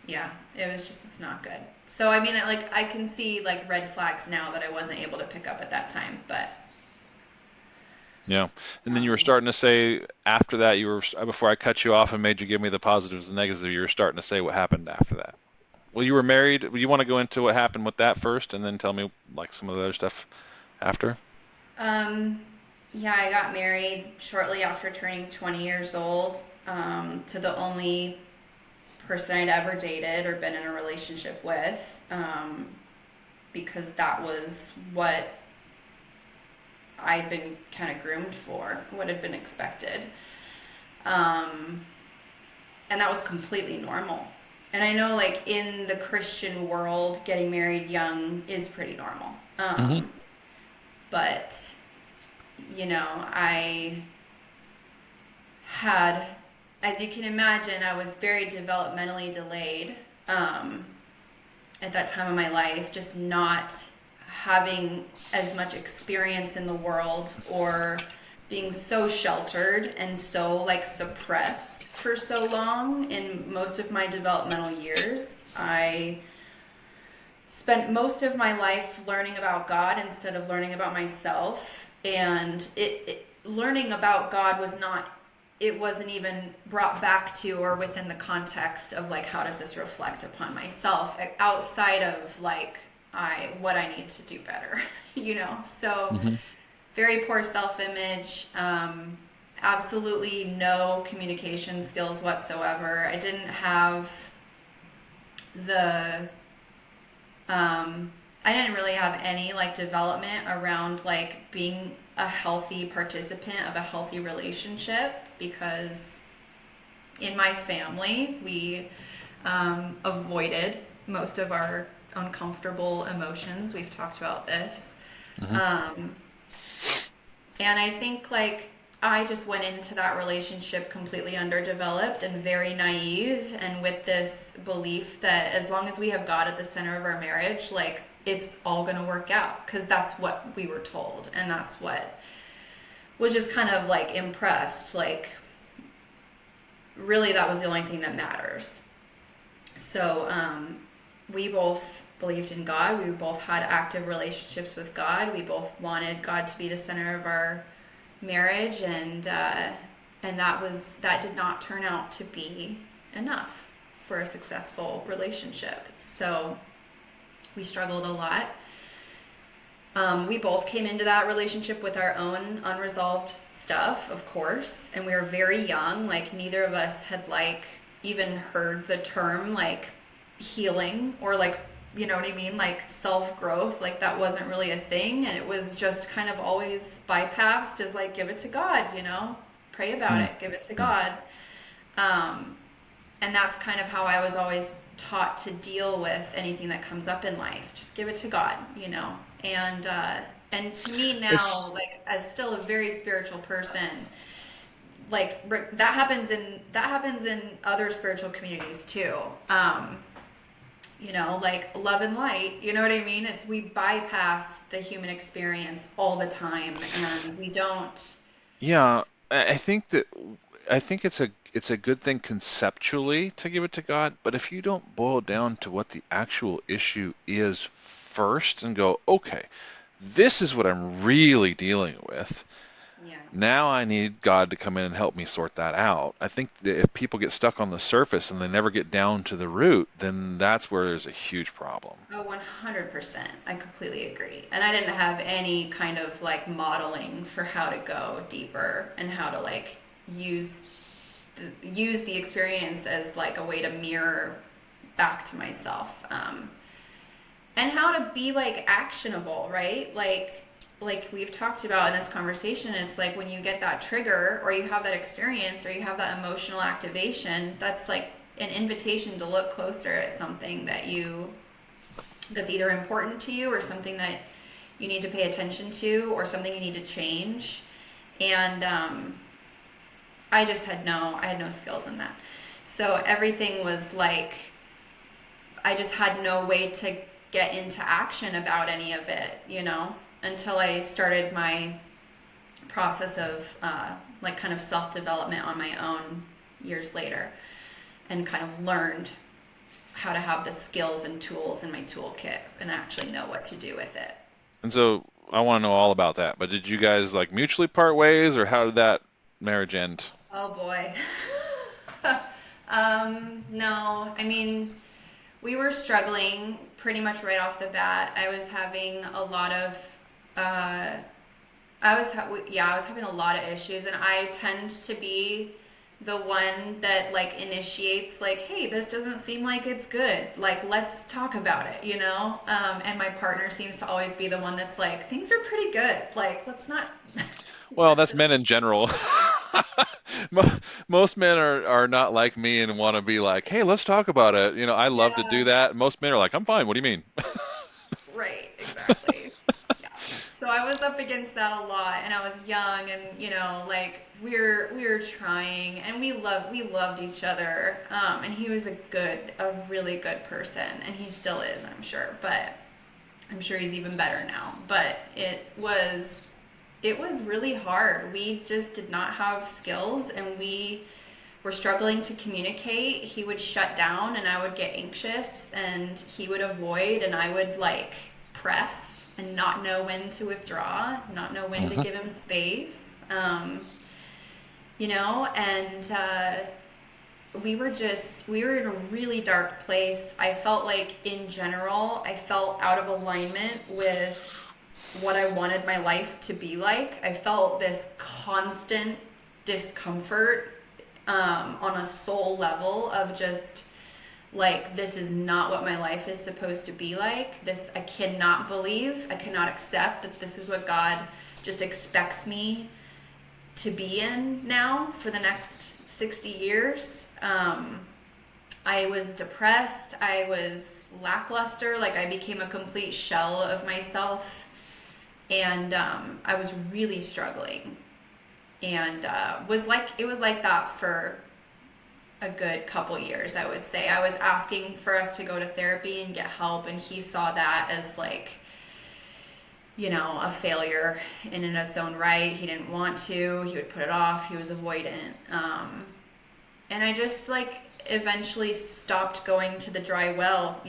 yeah, it's not good. So I mean, I can see like red flags now that I wasn't able to pick up at that time, but yeah. And then you were um, starting to say after that, you were before I cut you off and made you give me the positives and negatives, you were starting to say what happened after that. Well, you were married. You want to go into what happened with that first, and then tell me like some of the other stuff after? um, yeah, I got married shortly after turning 20 years old, to the only person I'd ever dated or been in a relationship with, because that was what I'd been kind of groomed for, what had been expected. Um, and that was completely normal. And I know, like, in the Christian world, getting married young is pretty normal. Hmm. But, I had, as you can imagine, I was very developmentally delayed, um, at that time of my life, just not having as much experience in the world, or being so sheltered and so like suppressed for so long in most of my developmental years. I spent most of my life learning about God instead of learning about myself, and learning about God it wasn't even brought back to or within the context of like how does this reflect upon myself outside of like what I need to do better, so Hmm. very poor self-image, absolutely no communication skills whatsoever. The I didn't really have any like development around like being a healthy participant of a healthy relationship. because in my family, we avoided most of our uncomfortable emotions. We've talked about this. Hmm. Um, and I think like I just went into that relationship completely underdeveloped and very naive, and with this belief that as long as we have God at the center of our marriage, like it's all going to work out because that's what we were told. And that's what was just kind of like impressed. Like, really, that was the only thing that matters. So, we both believed in God. We both had active relationships with God. We both wanted God to be the center of our marriage, and that did not turn out to be enough for a successful relationship. So we struggled a lot. We both came into that relationship with our own unresolved stuff, of course, and we were very young. Like neither of us had like even heard the term like healing or like, you know what I mean, like self growth. Like that wasn't really a thing, and it was just kind of always bypassed as like give it to God, you know, pray about it, give it to God. Um, and that's kind of how I was always taught to deal with anything that comes up in life. Just give it to God, you know. And to me It's now, like as still a very spiritual person, like that happens in other spiritual communities too. You know, like love and light. You know what I mean? It's we bypass the human experience all the time, and we don't. yeah. I think that I think it's a good thing conceptually to give it to God, but if you don't boil down to what the actual issue is first and go, okay, this is what I'm really dealing with. Yeah. Now I need God to come in and help me sort that out. I think that if people get stuck on the surface and they never get down to the root, then that's where there's a huge problem. Oh, 100%. I completely agree. And I didn't have any kind of like modeling for how to go deeper and how to like use use the experience as like a way to mirror back to myself. And how to be like actionable, right? Like we've talked about in this conversation, it's like when you get that trigger or you have that experience or you have that emotional activation, that's like an invitation to look closer at something that's either important to you or something that you need to pay attention to or something you need to change. And I had no skills in that. So everything was like I just had no way to get into action about any of it, you know, until I started my process of like kind of self development on my own years later and kind of learned how to have the skills and tools in my toolkit and actually know what to do with it. And so I want to know all about that. But did you guys like mutually part ways, or how did that marriage end? Oh boy. No, I mean, we were struggling pretty much right off the bat. I was having a lot of, yeah, I was having a lot of issues, and I tend to be the one that like initiates, like, hey, this doesn't seem like it's good. Like, let's talk about it, you know? And my partner seems to always be the one that's like, things are pretty good. Like, let's not. Well, Let's that's just, men in general. Most men are not like me and want to be like, hey, let's talk about it. You know, I love to do yeah. that. Most men are like, I'm fine. What do you mean? Right, exactly. Yeah. So I was up against that a lot, and I was young, and you know, like we were trying, and we loved each other. And he was a really good person, and he still is, I'm sure. But I'm sure he's even better now. But it was really hard. We just did not have skills, and we were struggling to communicate. He would shut down and I would get anxious, and he would avoid and I would like press and not know when to withdraw, not know when to Hmm. give him space. You know, and we were in a really dark place. I felt like in general, I felt out of alignment with what I wanted my life to be like. I felt this constant discomfort on a soul level of just like this is not what my life is supposed to be like. This I cannot believe, I cannot accept that this is what God just expects me to be in now for the next 60 years. I was depressed. I was lackluster. Like I became a complete shell of myself. And I was really struggling. And it was like that for a good couple years, I would say. I was asking for us to go to therapy and get help, and he saw that as like, a failure in and of its own right. He didn't want to. He would put it off. He was avoidant. And I just like eventually stopped going to the dry well,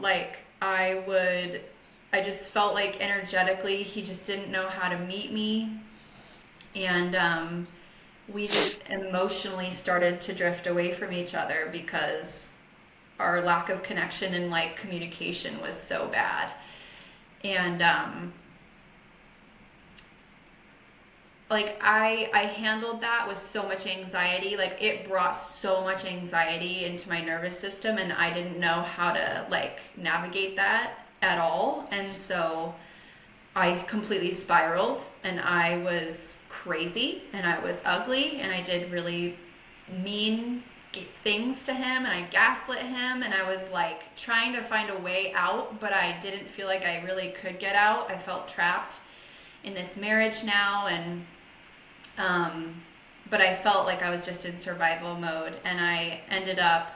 Like I just felt like energetically he just didn't know how to meet me. And we just emotionally started to drift away from each other because our lack of connection and like communication was so bad. And like I handled that with so much anxiety. Like it brought so much anxiety into my nervous system, and I didn't know how to like navigate that at all. And so I completely spiraled, and I was crazy, and I was ugly, and I did really mean things to him, and I gaslit him, and I was like trying to find a way out, but I didn't feel like I really could get out. I felt trapped in this marriage now, and but I felt like I was just in survival mode, and I ended up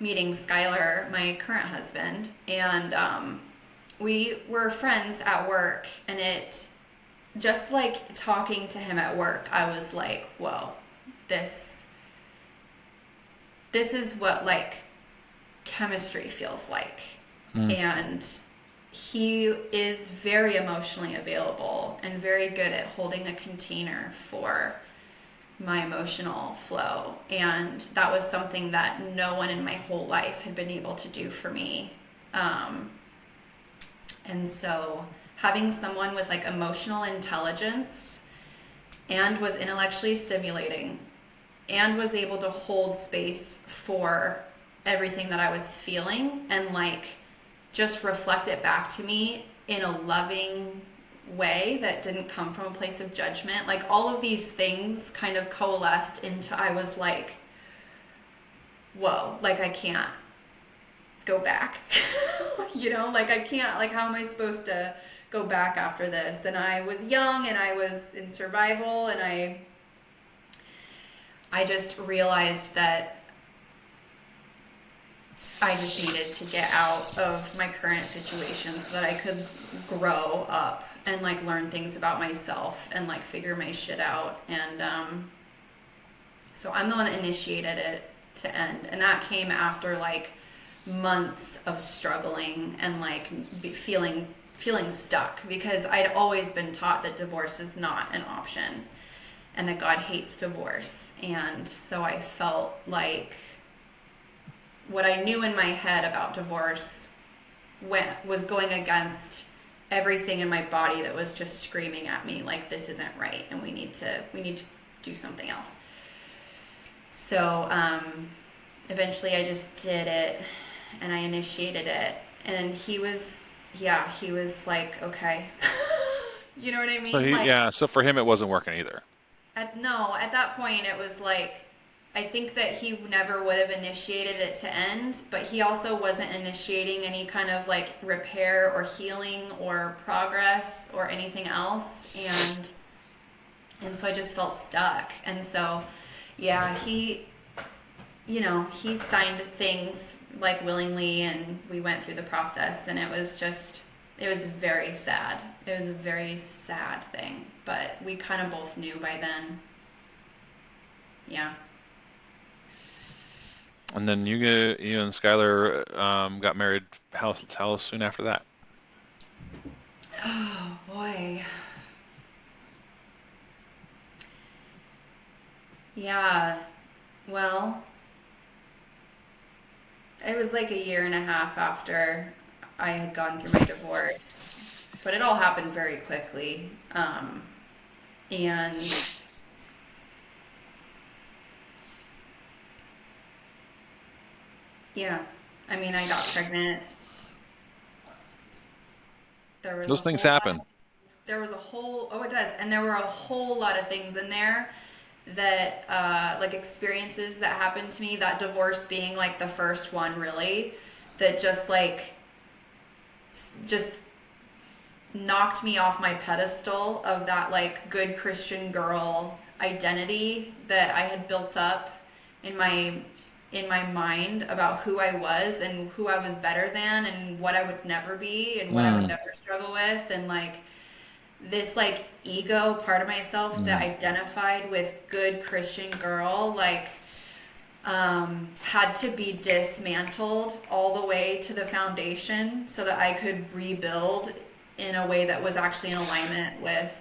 meeting Skylar, my current husband, and we were friends at work, and it just like talking to him at work, I was like, whoa, this is what like chemistry feels like. Mm. And he is very emotionally available and very good at holding a container for my emotional flow. And that was something that no one in my whole life had been able to do for me. And so having someone with like emotional intelligence and was intellectually stimulating and was able to hold space for everything that I was feeling and like just reflect it back to me in a loving way that didn't come from a place of judgment. Like all of these things kind of coalesced into, I was like, whoa, like I can't go back. Like I can't, like how am I supposed to go back after this? And I was young and I was in survival, and I just realized that I just needed to get out of my current situation so that I could grow up and like learn things about myself and like figure my shit out. And so I'm the one that initiated it to end, and that came after like months of struggling and like feeling stuck, because I'd always been taught that divorce is not an option and that God hates divorce. And so I felt like what I knew in my head about divorce was going against everything in my body that was just screaming at me like, this isn't right, and we need to do something else. So eventually I just did it, and I initiated it, and he was like, okay. You know what I So mean? Like, so for him it wasn't working either. at that point it was like, I think that he never would have initiated it to end, but he also wasn't initiating any kind of like repair or healing or progress or anything else. And so I just felt stuck. And so yeah, he signed things like willingly, and we went through the process, and it was very sad. It was a very sad thing, but we kind of both knew by then. Yeah. And then you and Skylar got married. How soon after that? Oh boy. Yeah. Well, it was like a year and a half after I had gone through my divorce, but it all happened very quickly. And yeah, I mean, I got pregnant. There was a Those things whole lot. happen. there was a whole, oh, it does. And there were a whole lot of things in there that, like experiences that happened to me, that divorce being like the first one, really, that just like, just knocked me off my pedestal of that like good Christian girl identity that I had built up in my mind about who I was and who I was better than and what I would never be and what I would Mm, never struggle with, and like this like ego part of myself that mm. identified with good Christian girl, like had to be dismantled all the way to the foundation so that I could rebuild in a way that was actually in alignment with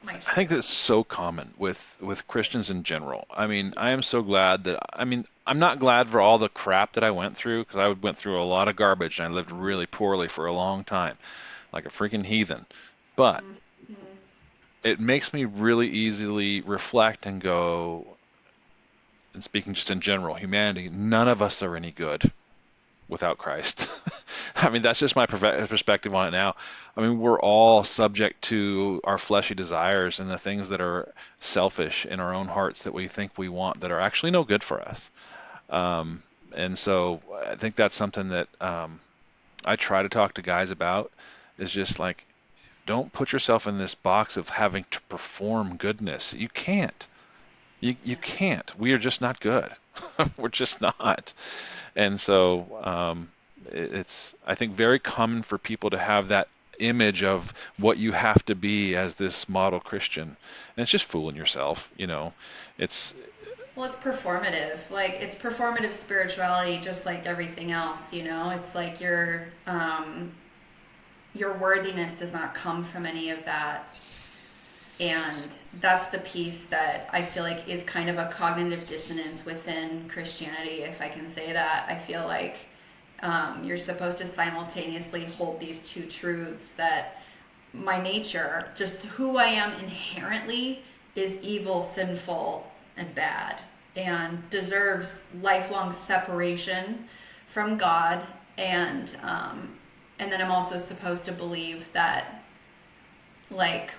my I think truth. that's so common with Christians in general. I mean, I am so glad that I mean, I'm not glad for all the crap that I went through because I went through a lot of garbage and I lived really poorly for a long time, like a freaking heathen. But Mm-hmm. it makes me really easily reflect and go, and speaking just in general, humanity, none of us are any good without Christ. I mean, that's just my perspective on it now. I mean, we're all subject to our fleshy desires and the things that are selfish in our own hearts that we think we want that are actually no good for us. Um, and so I think that's something that I try to talk to guys about is just like, don't put yourself in this box of having to perform goodness. You can't. You Yeah. can't. We are just not good. We're just not. And so it's, I think, very common for people to have that image of what you have to be as this model Christian. And it's just fooling yourself, you know. It's Well, it's performative. Like it's performative spirituality, just like everything else. You know, it's like your worthiness does not come from any of that. And that's the piece that I feel like is kind of a cognitive dissonance within Christianity, if I can say that. I feel like you're supposed to simultaneously hold these two truths that my nature, just who I am inherently, is evil, sinful, and bad, and deserves lifelong separation from God. And then I'm also supposed to believe that, like,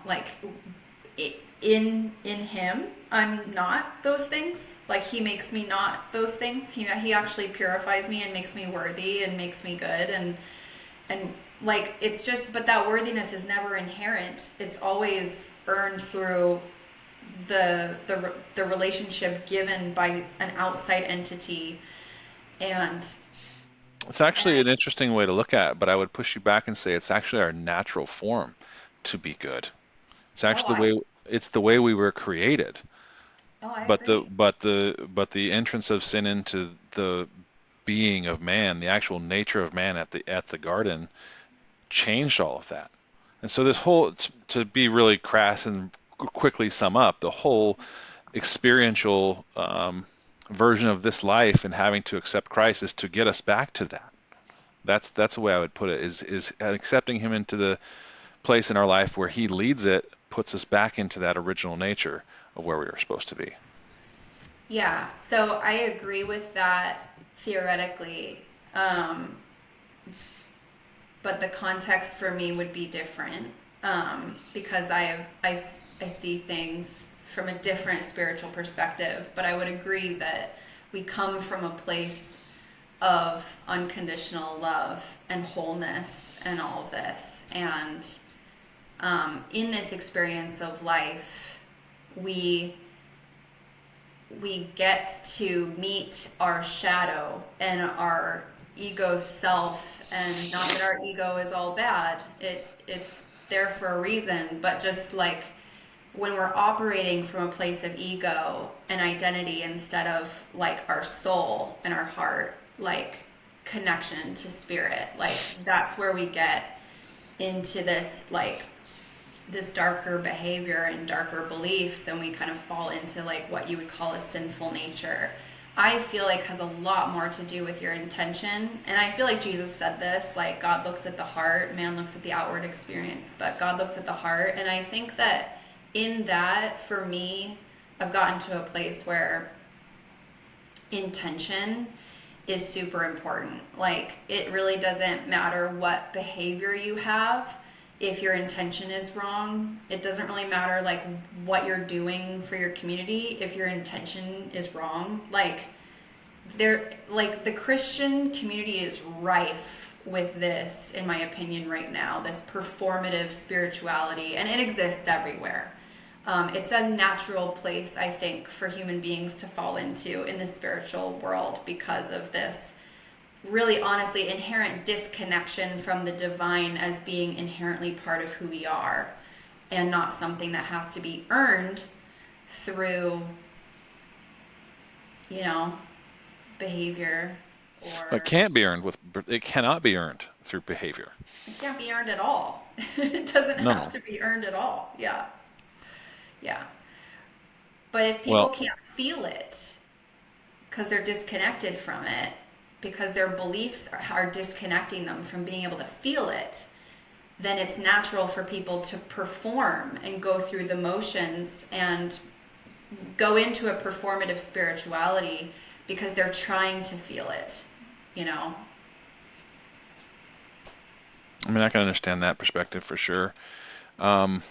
like in him I'm not those things. Like he makes me not those things. He actually purifies me and makes me worthy and makes me good, and like it's just, but that worthiness is never inherent. It's always earned through the relationship given by an outside entity. and it's and actually I an interesting way to look at it, but I would push you back and say it's actually our natural form to be good. It's oh actually I the way we were created. oh I But the agree. entrance of sin into the being of man, the actual nature of man at the garden, changed all of that. And so this whole, to be really crass and quickly sum up, the whole experiential version of this life and having to accept Christ is to get us back to that. That's the way I would put it. Is accepting Him into the place in our life where He leads it, puts us back into that original nature of where we were supposed to be. Yeah, so I agree with that theoretically. Um, but the context for me would be different, because I see things from a different spiritual perspective. But I would agree that we come from a place of unconditional love and wholeness and all of this. And in this experience of life, we we get to meet our shadow and our ego self. And not that our ego is all bad, it's there for a reason, but just like when we're operating from a place of ego and identity instead of like our soul and our heart, like connection to spirit, like that's where we get into this like this darker behavior and darker beliefs, and we kind of fall into like what you would call a sinful nature. I feel like has a lot more to do with your intention. And I feel like Jesus said this, like God looks at the heart, man looks at the outward experience, but God looks at the heart. And I think that in that, for me, I've gotten to a place where intention is super important. Like, it really doesn't matter what behavior you have if your intention is wrong. It doesn't really matter, like, what you're doing for your community if your intention is wrong. Like, the Christian community is rife with this, in my opinion, right now, this performative spirituality, and it exists everywhere. It's a natural place, I think, for human beings to fall into in the spiritual world because of this really honestly inherent disconnection from the divine as being inherently part of who we are and not something that has to be earned through, you know, behavior It or can't be earned it cannot be earned through behavior. it can't be earned at all. It doesn't No, have no. to be earned at all. Yeah. Yeah. But if people Well, can't feel it because they're disconnected from it, because their beliefs are disconnecting them from being able to feel it, then it's natural for people to perform and go through the motions and go into a performative spirituality because they're trying to feel it, you know? I mean, I can understand that perspective for sure. Um,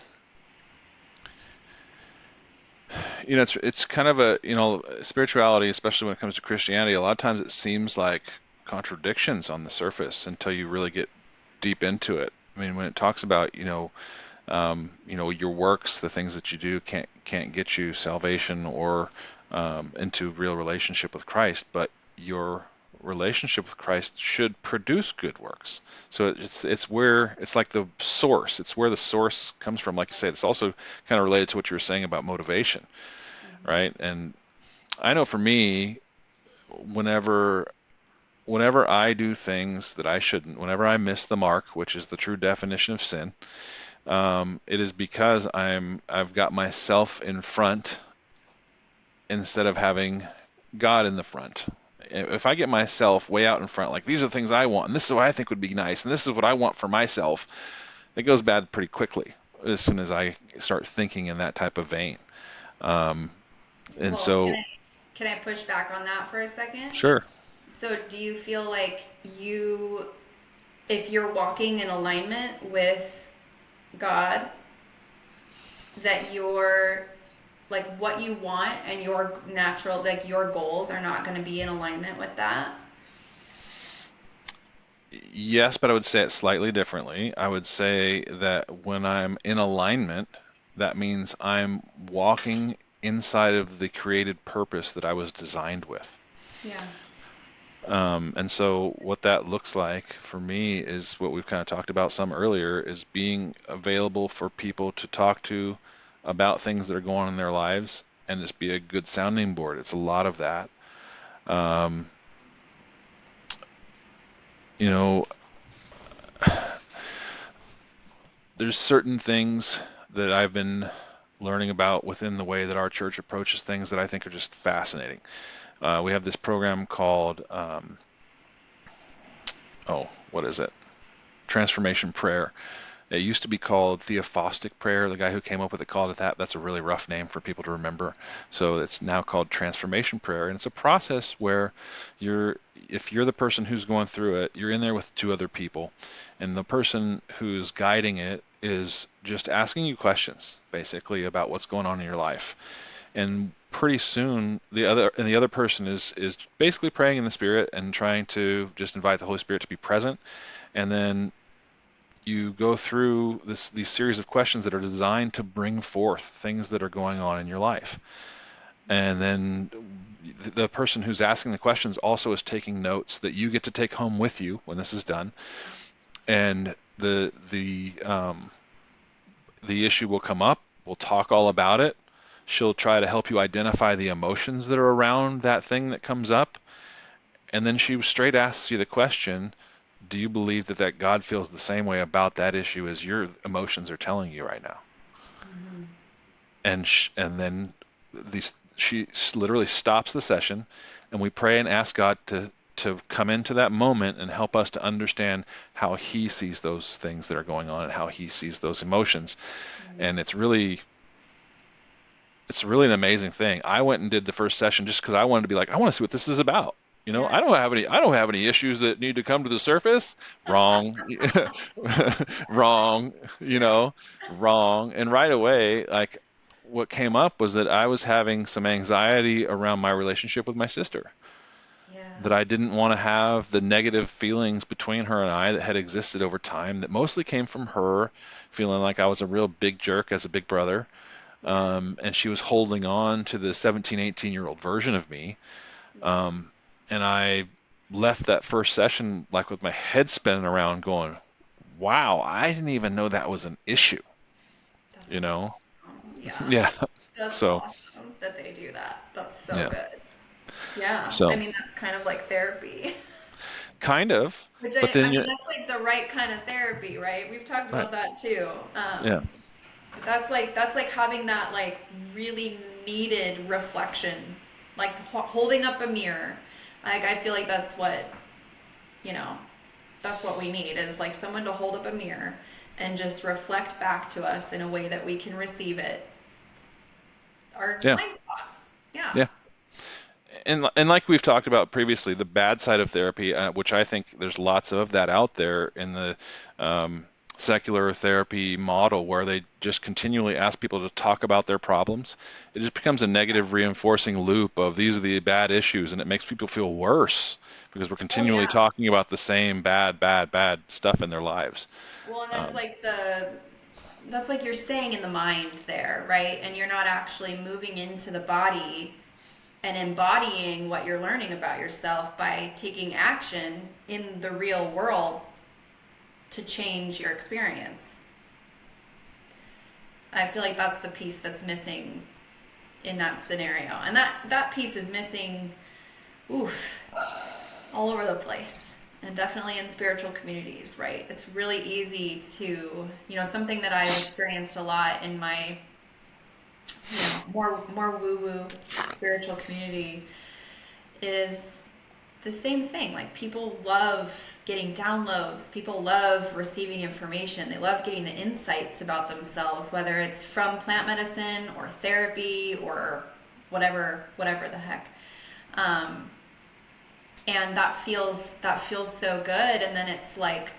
it's kind of spirituality, especially when it comes to Christianity. A lot of times it seems like contradictions on the surface until you really get deep into it. I mean, when it talks about, your works, the things that you do can't get you salvation or into real relationship with Christ, but your relationship with Christ should produce good works. So it's like the source. It's where the source comes from. Like you say, it's also kind of related to what you were saying about motivation, Mm-hmm. right? And I know for me, whenever whenever I do things that I shouldn't, whenever I miss the mark, which is the true definition of sin, it is because I've got myself in front instead of having God in the front. If I get myself way out in front, like these are the things I want, and this is what I think would be nice, and this is what I want for myself, it goes bad pretty quickly as soon as I start thinking in that type of vein. Um, and Well, so, can I push back on that for a second? sure. So, do you feel like you, if you're walking in alignment with God, that you're like what you want and your natural, like your goals are not going to be in alignment with that? Yes, but I would say it slightly differently. I would say that when I'm in alignment, that means I'm walking inside of the created purpose that I was designed with. Yeah. And so what that looks like for me is what we've kind of talked about some earlier, is being available for people to talk to about things that are going on in their lives and just be a good sounding board. It's a lot of that. Um, you know, there's certain things that I've been learning about within the way that our church approaches things that I think are just fascinating. We have this program called, what is it? Transformation prayer. It used to be called Theophostic prayer. The guy who came up with it called it that. That's a really rough name for people to remember. So it's now called transformation prayer. And it's a process where if you're the person who's going through it, you're in there with two other people. And the person who's guiding it is just asking you questions, basically, about what's going on in your life. And pretty soon, the other person is basically praying in the Spirit and trying to just invite the Holy Spirit to be present. And then you go through these series of questions that are designed to bring forth things that are going on in your life. And then the person who's asking the questions also is taking notes that you get to take home with you when this is done. And the issue will come up. We'll talk all about it. She'll try to help you identify the emotions that are around that thing that comes up. And then she straight asks you the question, do you believe that God feels the same way about that issue as your emotions are telling you right now? Mm-hmm. And then she literally stops the session, and we pray and ask God to come into that moment and help us to understand how He sees those things that are going on and how He sees those emotions. Mm-hmm. And it's really an amazing thing. I went and did the first session just because I wanted to be like, I want to see what this is about. Yeah. I don't have any issues that need to come to the surface. Wrong. Wrong, wrong. And right away, like what came up was that I was having some anxiety around my relationship with my sister. Yeah. That I didn't want to have the negative feelings between her and I that had existed over time that mostly came from her feeling like I was a real big jerk as a big brother. Yeah. And she was holding on to the 17, 18-year-old version of me. Um, and I left that first session like with my head spinning around going, wow, I didn't even know that was an issue, That's you know? awesome. Yeah. Yeah. That's So, awesome that they do that. That's so yeah. good. Yeah. I So, mean, that's kind of like therapy. kind of, Which but I then mean, you, that's like the right kind of therapy, right? We've talked right. about that too. Yeah. That's like having that like really needed reflection, like holding up a mirror. Like I feel like you know, that's what we need is like someone to hold up a mirror and just reflect back to us in a way that we can receive it. Our Yeah. blind spots. Yeah. Yeah. And like we've talked about previously, the bad side of therapy, which I think there's lots of that out there in the um, secular therapy model, where they just continually ask people to talk about their problems. It just becomes a negative reinforcing loop of these are the bad issues, and it makes people feel worse because we're Oh continually yeah. talking about the same bad, bad, bad stuff in their lives. Well, and Um, that's like you're staying in the mind there, right? And you're not actually moving into the body and embodying what you're learning about yourself by taking action in the real world to change your experience. I feel like that's the piece that's missing in that scenario. And that piece is missing, oof, all over the place. And definitely in spiritual communities, right? It's really easy to, something that I've experienced a lot in my, more woo-woo spiritual community is the same thing. Like people love getting downloads, people love receiving information, they love getting the insights about themselves, whether it's from plant medicine or therapy or whatever the heck. Um, and that feels so good. And then it's like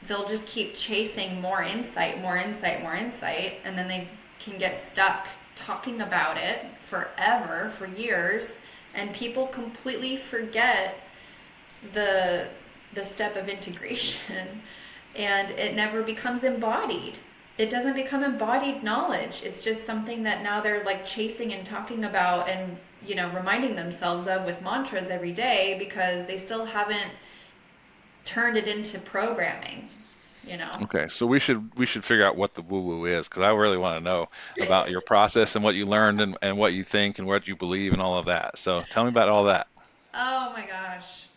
they'll just keep chasing more insight, more insight, more insight, and then they can get stuck talking about it forever, for years, and people completely forget the the step of integration and it never becomes embodied. It doesn't become embodied knowledge. It's just something that now they're like chasing and talking about and reminding themselves of with mantras every day because they still haven't turned it into programming, you know. okay, so we should figure out what the woo-woo is because I really want to know about your process and what you learned and what you think and what you believe and all of that. So tell me about all that. Oh my gosh.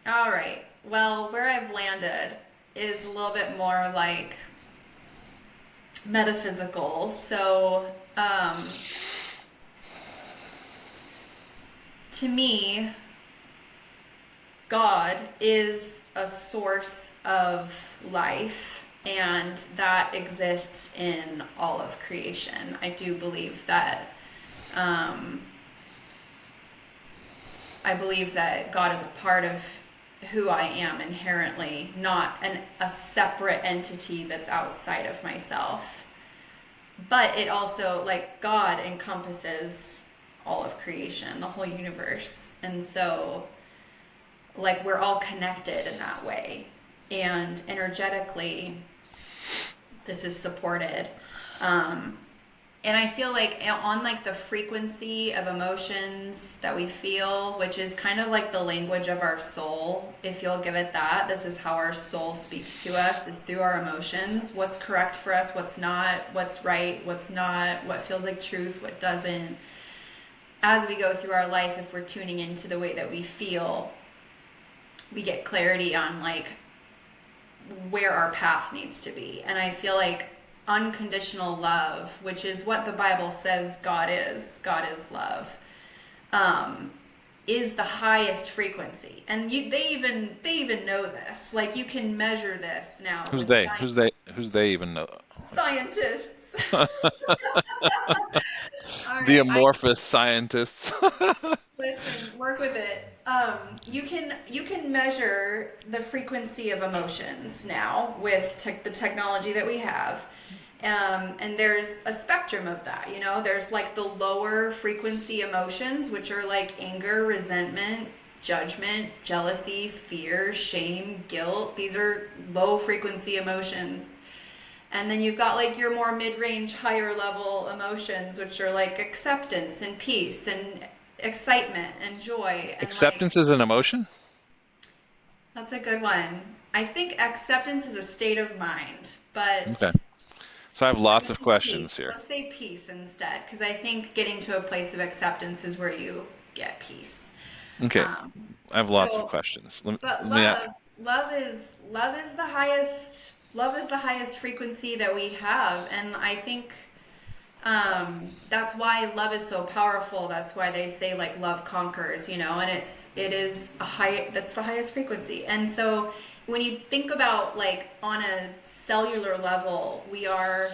All right. Well, where I've landed is a little bit more like metaphysical. So, to me, God is a source of life, and that exists in all of creation. I do believe that. Um, I believe that God is a part of who I am inherently, not a separate entity that's outside of myself. But it also, like, God encompasses all of creation, the whole universe. And so, like, we're all connected in that way. And energetically, this is supported. Um, and I feel like on like the frequency of emotions that we feel, which is kind of like the language of our soul, if you'll give it that, this is how our soul speaks to us, is through our emotions. What's correct for us, what's not, what's right, what's not, what feels like truth, what doesn't. As we go through our life, if we're tuning into the way that we feel, we get clarity on like where our path needs to be. And I feel like unconditional love, which is what the Bible says God is love, um, is the highest frequency. And they even know this. Like you can measure this now Who's with they? Who's they even know? scientists. All The right, amorphous scientists. Listen, work with it. You can measure the frequency of emotions now with the technology that we have. And there's a spectrum of that, you know. There's like the lower frequency emotions, which are like anger, resentment, judgment, jealousy, fear, shame, guilt. These are low frequency emotions. And then you've got like your more mid-range, higher level emotions, which are like acceptance and peace and excitement and joy. And like, Acceptance is an emotion? that's a good one. I think acceptance is a state of mind, but Okay. So I have I'm lots gonna of say peace. questions here. Let's say peace instead, because I think getting to a place of acceptance is where you get peace. Okay. Um, I have lots of so, questions. but Let me love is the highest frequency that we have, and I think that's why love is so powerful. That's why they say like love conquers, you know, and it is a high, that's the highest frequency. And so when you think about like on a cellular level, we are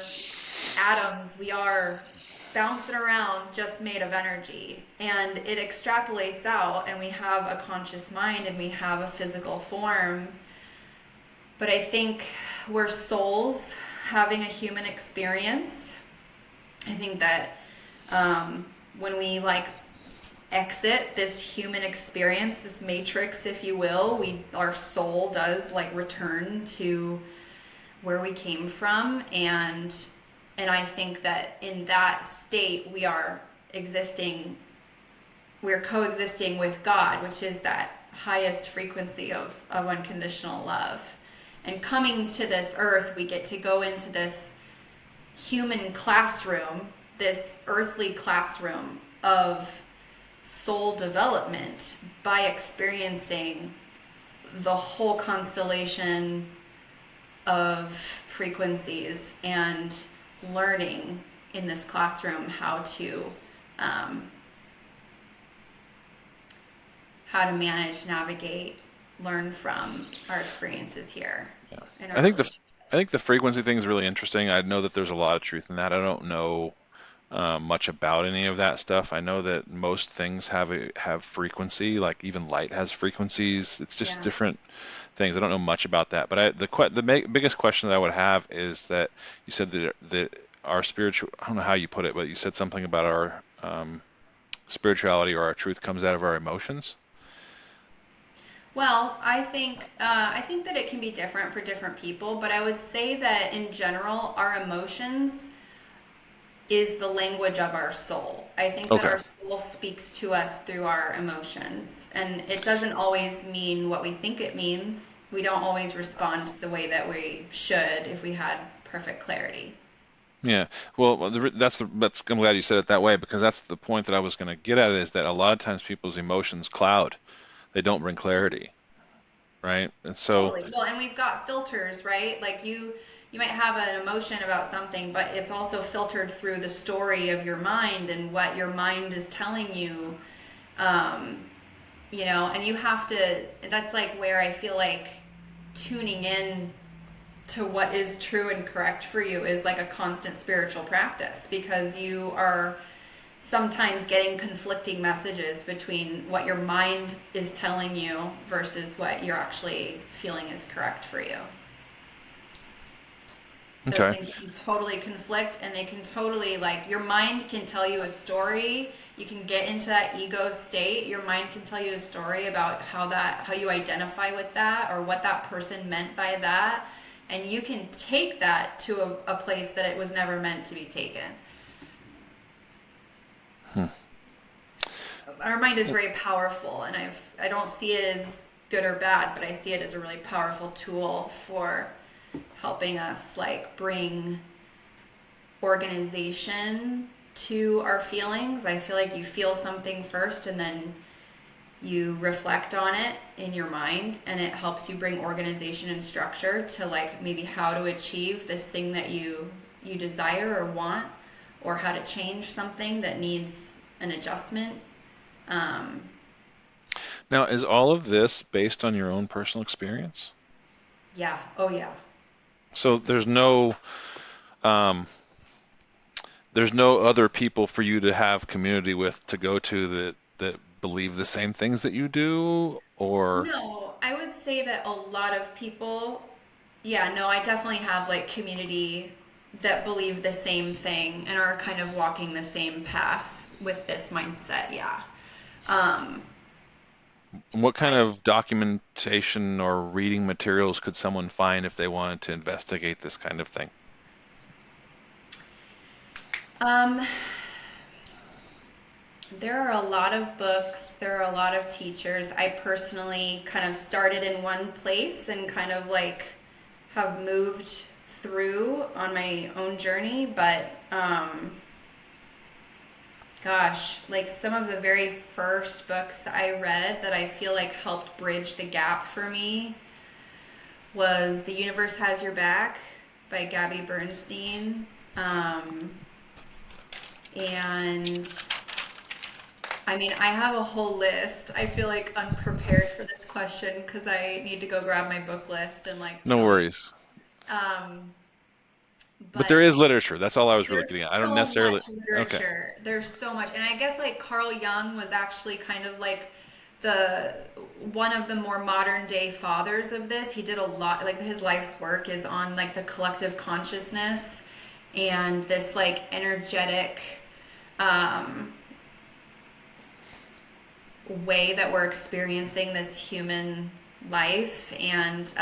atoms, we are bouncing around just made of energy, and it extrapolates out, and we have a conscious mind and we have a physical form. But I think we're souls having a human experience. I think that when we like exit this human experience, this matrix, if you will, our soul does like return to where we came from, and I think that in that state we're coexisting with God, which is that highest frequency of unconditional love. And coming to this earth, we get to go into this human classroom, this earthly classroom of soul development by experiencing the whole constellation of frequencies and learning in this classroom um, how to manage, navigate, learn from our experiences here Yeah. in I our think the relationship. I think the frequency thing is really interesting. I know that there's a lot of truth in that. I don't know much about any of that stuff. I know that most things have frequency, like even light has frequencies. It's just Yeah. different things. I don't know much about that. But biggest question that I would have is that you said that our spiritual, I don't know how you put it, but you said something about our spirituality or our truth comes out of our emotions. Well, I think that it can be different for different people, but I would say that in general, our emotions is the language of our soul. I think that Okay. our soul speaks to us through our emotions, and it doesn't always mean what we think it means. We don't always respond the way that we should if we had perfect clarity. Yeah. Well, I'm glad you said it that way because that's the point that I was going to get at is that a lot of times people's emotions cloud. They don't bring clarity, right? And so, Totally. Well, and we've got filters, right? Like you might have an emotion about something, but it's also filtered through the story of your mind and what your mind is telling you. Um, you know, and you have to, that's like where I feel like tuning in to what is true and correct for you is like a constant spiritual practice, because you are sometimes getting conflicting messages between what your mind is telling you versus what you're actually feeling is correct for you. Those okay. things can totally conflict, and they can totally, like, your mind can tell you a story. You can get into that ego state. Your mind can tell you a story about how you identify with that or what that person meant by that, and you can take that to a place that it was never meant to be taken. Hmm. Our mind is very powerful, and I don't see it as good or bad, but I see it as a really powerful tool for helping us like bring organization to our feelings. I feel like you feel something first, and then you reflect on it in your mind, and it helps you bring organization and structure to like maybe how to achieve this thing that you desire or want, or how to change something that needs an adjustment. um, Now, is all of this based on your own personal experience? yeah, oh yeah. So um, there's no other people for you to have community with to go to that believe the same things that you do, or No, I would say that a lot of people, yeah, no, I definitely have like community that believe the same thing and are kind of walking the same path with this mindset. Yeah. Um, what kind I, of documentation or reading materials could someone find if they wanted to investigate this kind of thing? um, there are a lot of books, there are a lot of teachers. I personally kind of started in one place and kind of like have moved through on my own journey, but gosh, like some of the very first books I read that I feel like helped bridge the gap for me was The Universe Has Your Back by Gabby Bernstein. Um, and I mean, I have a whole list. I feel like unprepared for this question because I need to go grab my book list and like No tell you. worries. Um, But there but is literature. That's all I was really getting there's at. I don't so necessarily. much Okay. literature. There's so much. And I guess like Carl Jung was actually kind of like the one of the more modern day fathers of this. He did a lot like his life's work is on like the collective consciousness and this like energetic um way that we're experiencing this human life and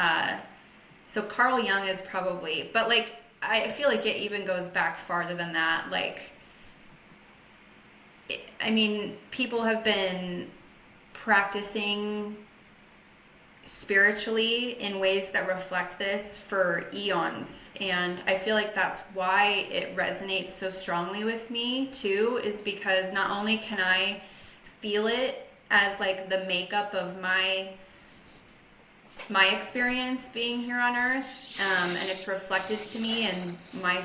so Carl Jung is probably but like I feel like it even goes back farther than that like I mean, people have been practicing spiritually in ways that reflect this for eons. And I feel like that's why it resonates so strongly with me, too, is because not only can I feel it as like the makeup of my experience being here on earth and it's reflected to me and my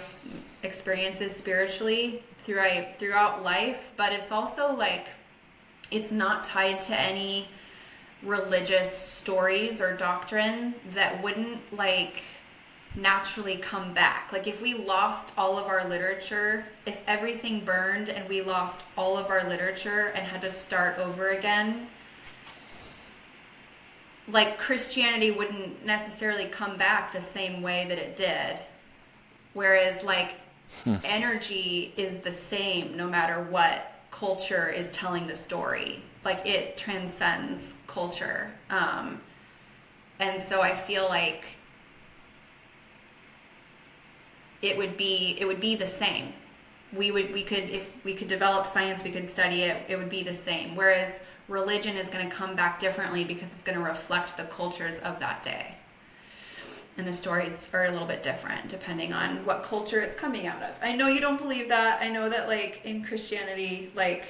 experiences spiritually throughout life but it's also like it's not tied to any religious stories or doctrine that wouldn't like naturally come back like if we lost all of our literature if everything burned and we lost all of our literature and had to start over again like Christianity wouldn't necessarily come back the same way that it did. Whereas like Hmm. energy is the same no matter what culture is telling the story. Like it transcends culture. And so I feel like it would be the same. We could if we could develop science, we could study it. It would be the same. Whereas religion is going to come back differently because it's going to reflect the cultures of that day. And the stories are a little bit different depending on what culture it's coming out of. I know you don't believe that. I know that like in Christianity, like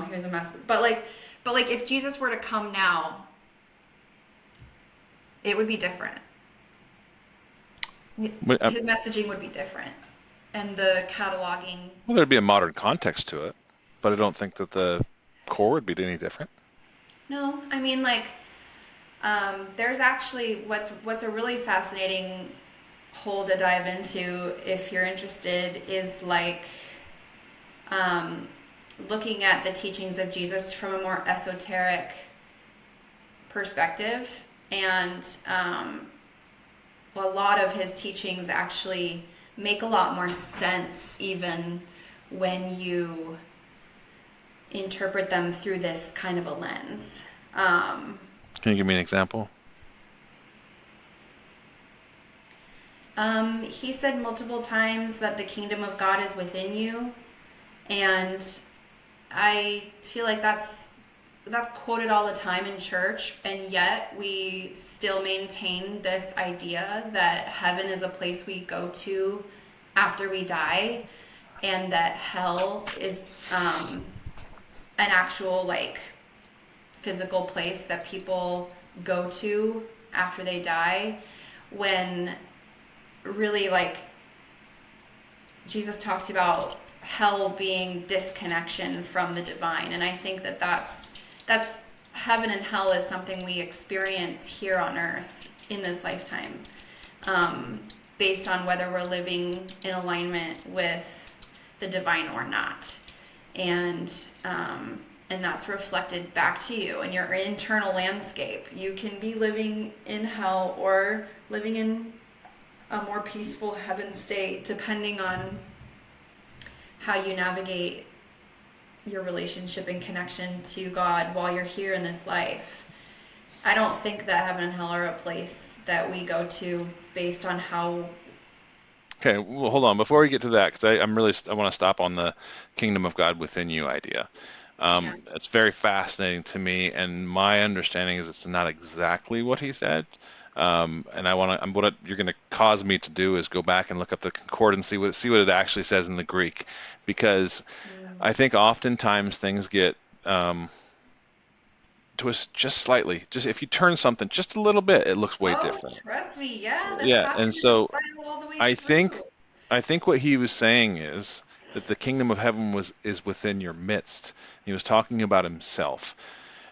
here's a mess. But like if Jesus were to come now, it would be different. But, His messaging would be different. And the cataloging. well, there'd be a modern context to it, but I don't think that the core would be any different. No, I mean like there's actually what's a really fascinating hole to dive into if you're interested is like um, looking at the teachings of Jesus from a more esoteric perspective, and a lot of his teachings actually make a lot more sense even when you interpret them through this kind of a lens. Um, Can you give me an example? he said multiple times that the kingdom of God is within you, and I feel like that's quoted all the time in church, and yet we still maintain this idea that heaven is a place we go to after we die, and that hell is an actual like physical place that people go to after they die when really like Jesus talked about hell being disconnection from the divine, and I think that that's heaven and hell is something we experience here on earth in this lifetime, um, based on whether we're living in alignment with the divine or not. And and that's reflected back to you in your internal landscape. You can be living in hell or living in a more peaceful heaven state, depending on how you navigate your relationship and connection to God while you're here in this life. I don't think that heaven and hell are a place that we go to based on how. Okay, well, hold on. Before we get to that, because I want to stop on the kingdom of God within you idea. Yeah. It's very fascinating to me, and my understanding is it's not exactly what he said. And what you're going to cause me to do is go back and look up the concordance, see what it actually says in the Greek, because Mm. I think oftentimes things get twist just slightly. Just if you turn something just a little bit, it looks way Oh, different. trust me, yeah, that's Yeah, and happened in the so Bible all the way I think through. I think what he was saying is that the kingdom of heaven is within your midst. He was talking about himself.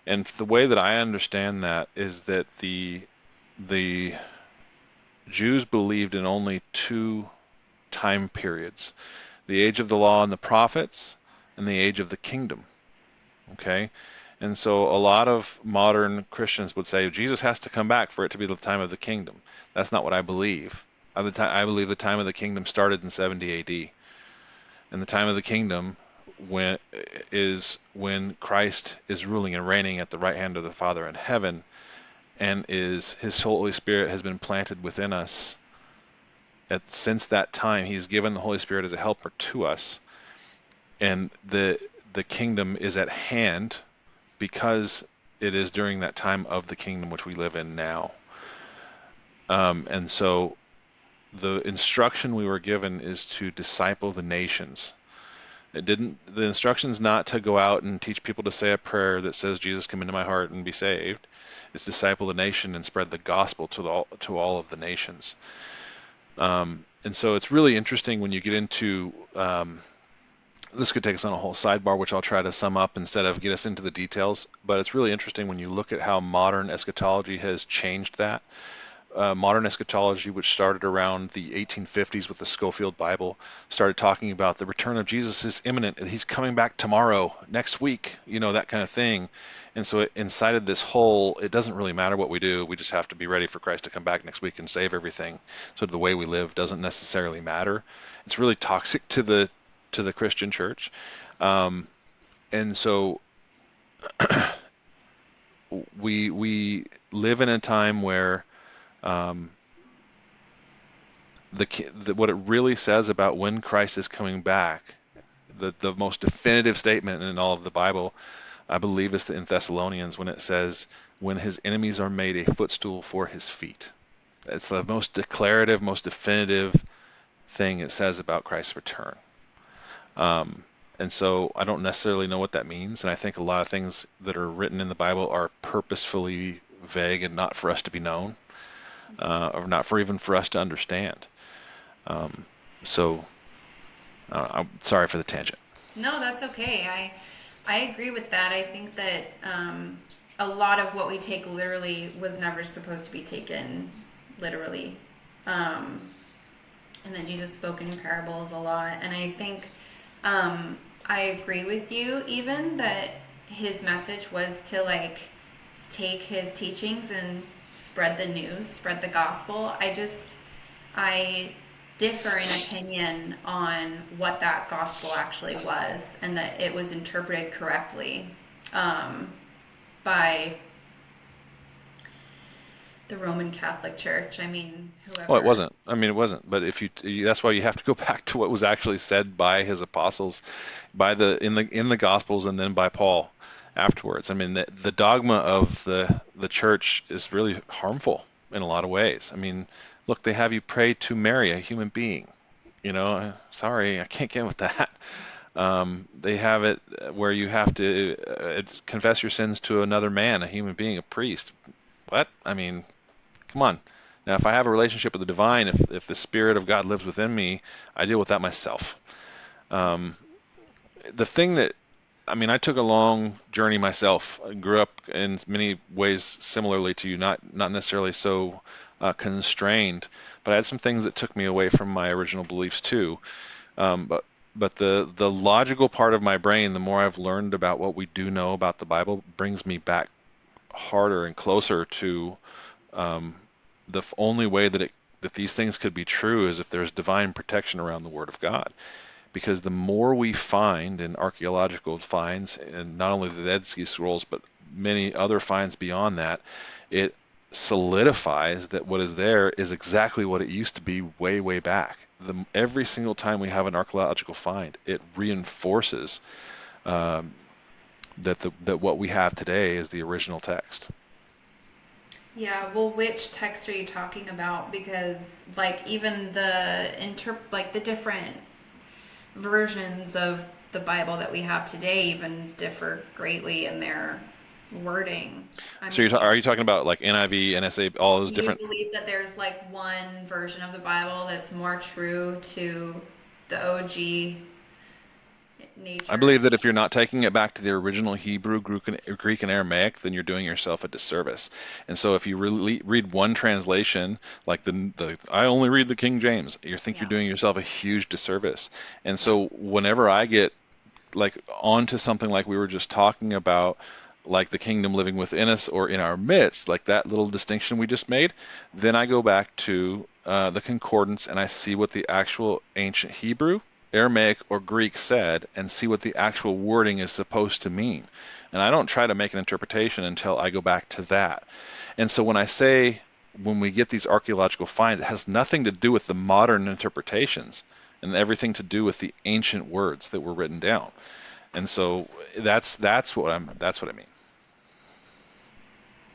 And the way that I understand that is that the Jews believed in only two time periods, the age of the law and the prophets and the age of the kingdom. Okay? And so a lot of modern Christians would say Jesus has to come back for it to be the time of the kingdom. That's not what I believe. I believe the time of the kingdom started in 70 AD. And the time of the kingdom when Christ is ruling and reigning at the right hand of the Father in heaven, and is his Holy Spirit has been planted within us. Since that time, he's given the Holy Spirit as a helper to us, and the kingdom is at hand because it is during that time of the kingdom which we live in now. And so the instruction we were given is to disciple the nations. The instruction's not to go out and teach people to say a prayer that says, Jesus, come into my heart and be saved. It's disciple the nation and spread the gospel to all of the nations. And so it's really interesting when you get into, this could take us on a whole sidebar, which I'll try to sum up instead of get us into the details. But it's really interesting when you look at how modern eschatology has changed that. Modern eschatology, which started around the 1850s with the Schofield Bible, started talking about the return of Jesus is imminent. He's coming back tomorrow, next week, that kind of thing. And so it incited this whole, it doesn't really matter what we do. We just have to be ready for Christ to come back next week and save everything. So the way we live doesn't necessarily matter. It's really toxic to the Christian church. Um, and so we live in a time where um, what it really says about when Christ is coming back, the most definitive statement in all of the Bible, I believe, is in Thessalonians when it says, when his enemies are made a footstool for his feet. It's the most declarative, most definitive thing it says about Christ's return. Um, and so I don't necessarily know what that means, and I think a lot of things that are written in the Bible are purposefully vague and not for us to be known, or not for even for us to understand. Um, so I'm sorry for the tangent. No, that's okay. I agree with that. I think that a lot of what we take literally was never supposed to be taken literally. Um, and that Jesus spoke in parables a lot. And I think I agree with you even that his message was to like take his teachings and spread the news, spread the gospel. I differ in opinion on what that gospel actually was and that it was interpreted correctly by the Roman Catholic Church. I mean, Well, it whoever. wasn't. I mean, it wasn't. But that's why you have to go back to what was actually said by his apostles, in the Gospels, and then by Paul afterwards. I mean, the dogma of the church is really harmful in a lot of ways. I mean, look, they have you pray to Mary, a human being. Sorry, I can't get with that. They have it where you have to confess your sins to another man, a human being, a priest. What? I mean, come on. Now, if I have a relationship with the divine, if the Spirit of God lives within me, I deal with that myself. Um, the thing that, I mean, I took a long journey myself. I grew up in many ways similarly to you, not necessarily so constrained, but I had some things that took me away from my original beliefs too. But but the logical part of my brain, the more I've learned about what we do know about the Bible, brings me back harder and closer to um, the only way that these things could be true is if there's divine protection around the Word of God. Because the more we find in archaeological finds, and not only the Dead Sea Scrolls, but many other finds beyond that, it solidifies that what is there is exactly what it used to be way, way back. Every single time we have an archaeological find, it reinforces um, that what we have today is the original text. Yeah, well, which text are you talking about? Because like even the like the different versions of the Bible that we have today even differ greatly in their wording. I So mean, are you talking about like NIV, NSA, all those do you different? believe that there's like one version of the Bible that's more true to the OG I nature believe and that if stuff? you're not taking it back to the original Hebrew, Greek, and Aramaic, then you're doing yourself a disservice. And so if you really read one translation, like the I only read the King James, you think you're Yeah, doing yourself a huge disservice. And yeah, so whenever I get like onto something like we were just talking about, like the kingdom living within us or in our midst, like that little distinction we just made, then I go back to the concordance and I see what the actual ancient Hebrew, Aramaic, or Greek said and see what the actual wording is supposed to mean. And I don't try to make an interpretation until I go back to that. And so when I say when we get these archaeological finds, it has nothing to do with the modern interpretations and everything to do with the ancient words that were written down. And so that's what I mean.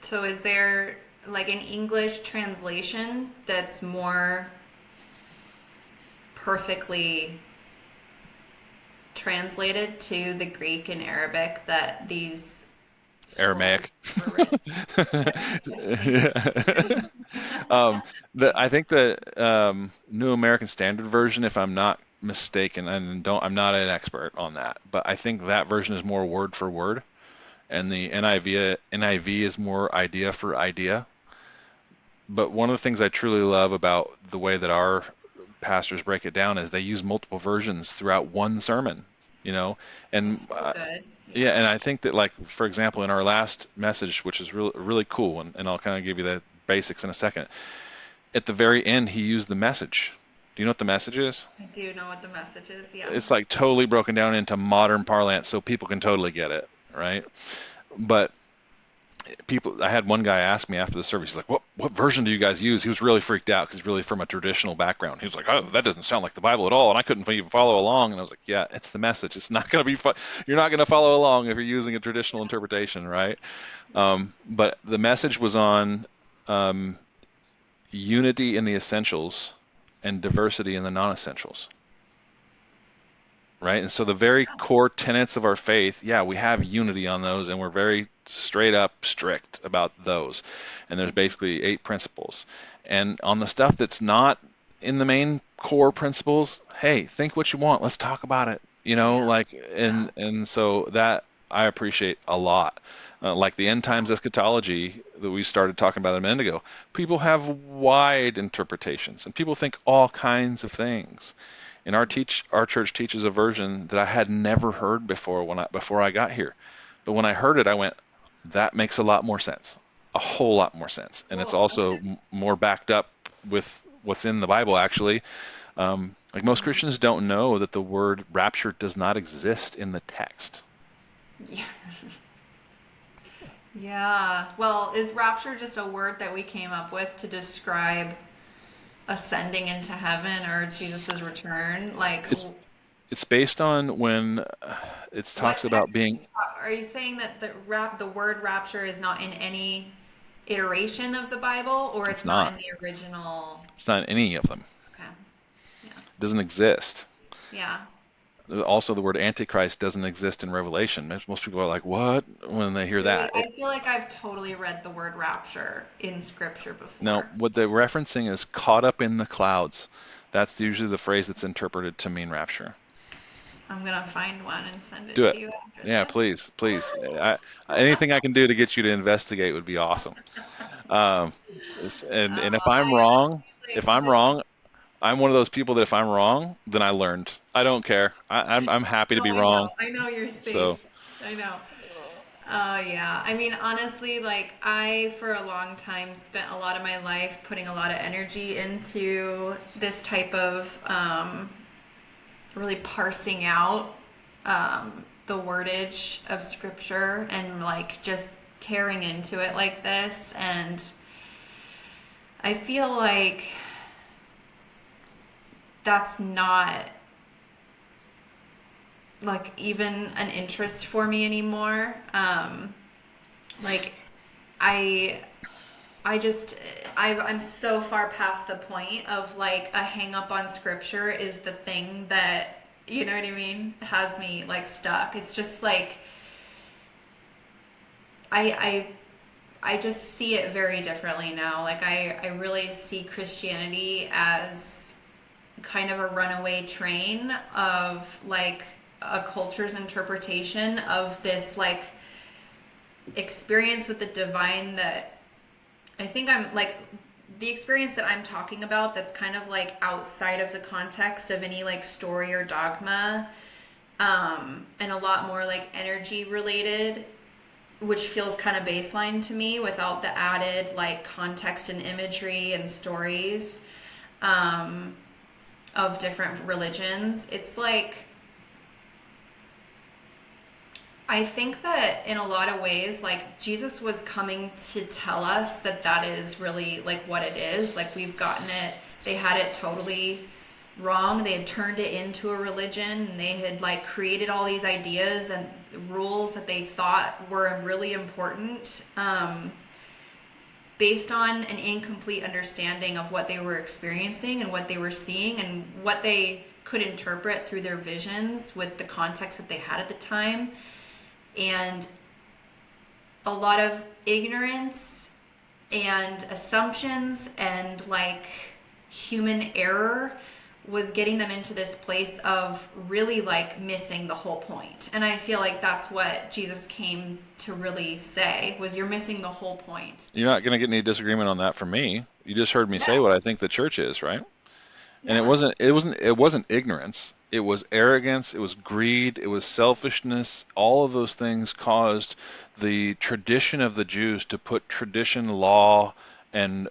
so is there like an English translation that's more perfectly translated to the Greek and Arabic that these Aramaic. scrolls were written? Thank Yeah. you. I think the New American Standard Version, if I'm not mistaken, and I'm not an expert on that, but I think that version is more word for word, and the NIV is more idea for idea. But one of the things I truly love about the way that our pastors break it down is they use multiple versions throughout one sermon, you know, That's and so good. yeah, Yeah. and I think that like for example in our last message, which is really really cool, and I'll kind of give you the basics in a second. At the very end, he used the message. Do you know what the message is? I do know what the message is. Yeah. It's like totally broken down into modern parlance so people can totally get it, right? But I had one guy ask me after the service, he's like, what version do you guys use? He was really freaked out because he's really from a traditional background. He was like, oh, that doesn't sound like the Bible at all, and I couldn't even follow along. And I was like, yeah, it's the message. It's not going to be fun. You're not going to follow along if you're using a traditional interpretation, right? But the message was on um, unity in the essentials and diversity in the non-essentials, right? And so the very core tenets of our faith, yeah, we have unity on those, and we're very straight up strict about those. And there's basically 8 principles. And on the stuff that's not in the main core principles, hey, think what you want. Let's talk about it. Yeah. Like, Yeah. and so that I appreciate a lot. Like the end times eschatology that we started talking about a minute ago, people have wide interpretations, and people think all kinds of things. And our church teaches a version that I had never heard before before I got here. But when I heard it, I went, that makes a lot more sense, a whole lot more sense, and it's Cool. also Okay. more backed up with what's in the Bible actually. Like most Christians don't know that the word rapture does not exist in the text. Yeah. Yeah. Well, is rapture just a word that we came up with to describe ascending into heaven or Jesus's return? Like, It's it's based on when it what talks about text being. are you saying that the word rapture is not in any iteration of the Bible, or It's it's not not. in the original? It's not in any of them. Okay. Yeah. It doesn't exist. Yeah. Also, the word Antichrist doesn't exist in Revelation. Most people are like, "What?" when they hear Really, that. I feel like I've totally read the word rapture in scripture No, before. what they're referencing is caught up in the clouds. That's usually the phrase that's interpreted to mean rapture. I'm gonna find one and send it Do it. to you after Yeah, this. please, please. Anything I can do to get you to investigate would be awesome. Um, and if I'm I wrong, wait, if is I'm it wrong, I'm one of those people that if I'm wrong, then I learned. I don't care. I'm happy to No, be I know. wrong. I know you're safe. So I know. Oh, yeah. I mean, honestly, like, I, for a long time, spent a lot of my life putting a lot of energy into this type of really parsing out the wordage of scripture and, like, just tearing into it like this. And I feel like that's not like even an interest for me anymore. Like I I just I'm so far past the point of like a hang up on scripture is the thing that, you know what I mean, has me like stuck. It's just like I I just see it very differently now. Like I really see Christianity as kind of a runaway train of like a culture's interpretation of this like experience with the divine that I think I'm like the experience that I'm talking about that's kind of like outside of the context of any like story or dogma, and a lot more like energy related, which feels kind of baseline to me without the added like context and imagery and stories, um, of different religions. It's like I think that in a lot of ways, like Jesus was coming to tell us that that is really like what it is. Like we've gotten it, they had it totally wrong. They had turned it into a religion and they had like created all these ideas and rules that they thought were really important, based on an incomplete understanding of what they were experiencing and what they were seeing and what they could interpret through their visions with the context that they had at the time, and a lot of ignorance and assumptions and like human error was getting them into this place of really like missing the whole point. And I feel like that's what Jesus came to really say was you're missing the whole point. you're not going to get any disagreement on that from me. You just heard me say No. what I think the church is, right? And Yeah. it wasn't ignorance. It was arrogance, it was greed, it was selfishness. All of those things caused the tradition of the Jews to put tradition, law, and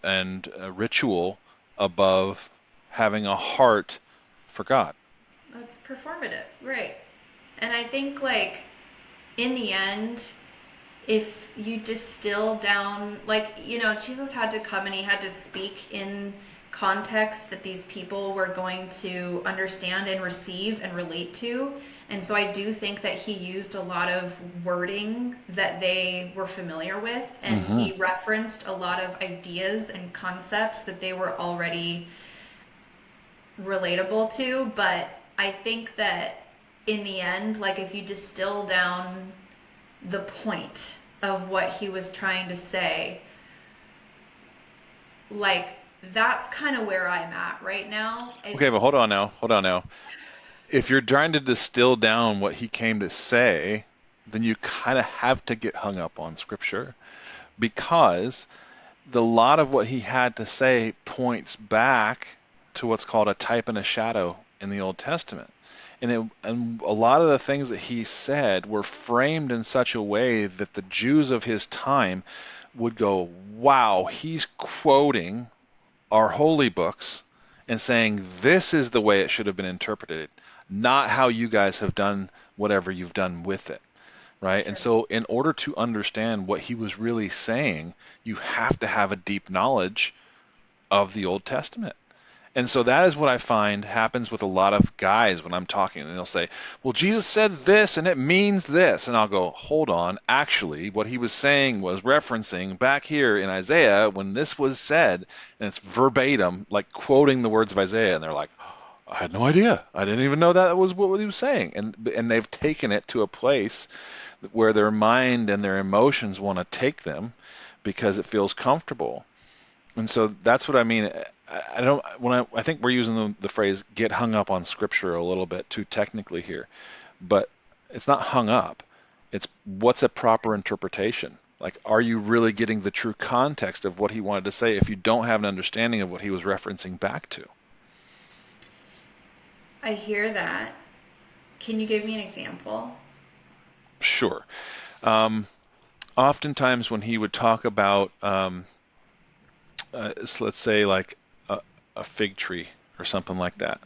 ritual above having a heart for God. That's performative. Right. And I think like in the end, if you distill down, like, you know, Jesus had to come and he had to speak in context that these people were going to understand and receive and relate to. And so I do think that he used a lot of wording that they were familiar with, and Hmm. he referenced a lot of ideas and concepts that they were already relatable to. But I think that in the end, like, if you distill down the point of what he was trying to say, like that's kind of where I'm at right now. Okay, It's but hold on now. Hold on now. If you're trying to distill down what he came to say, then you kind of have to get hung up on scripture because the lot of what he had to say points back to what's called a type and a shadow in the Old Testament. And a lot of the things that he said were framed in such a way that the Jews of his time would go, wow, he's quoting our holy books and saying this is the way it should have been interpreted, not how you guys have done whatever you've done with it. Right. And sure. so, in order to understand what he was really saying, you have to have a deep knowledge of the Old Testament. And so that is what I find happens with a lot of guys when I'm talking. And they'll say, well, Jesus said this and it means this. And I'll go, hold on. Actually, what he was saying was referencing back here in Isaiah when this was said, and it's verbatim, like quoting the words of Isaiah. And they're like, I had no idea. I didn't even know that was what he was saying. And they've taken it to a place where their mind and their emotions want to take them because it feels comfortable. And so that's what I mean. I don't when I think we're using the phrase get hung up on scripture a little bit too technically here, but it's not hung up. It's what's a proper interpretation? Like, are you really getting the true context of what he wanted to say if you don't have an understanding of what he was referencing back to? I hear that. Can you give me an example? Sure. Um, Oftentimes when he would talk about, let's say like a, a fig tree or something like that,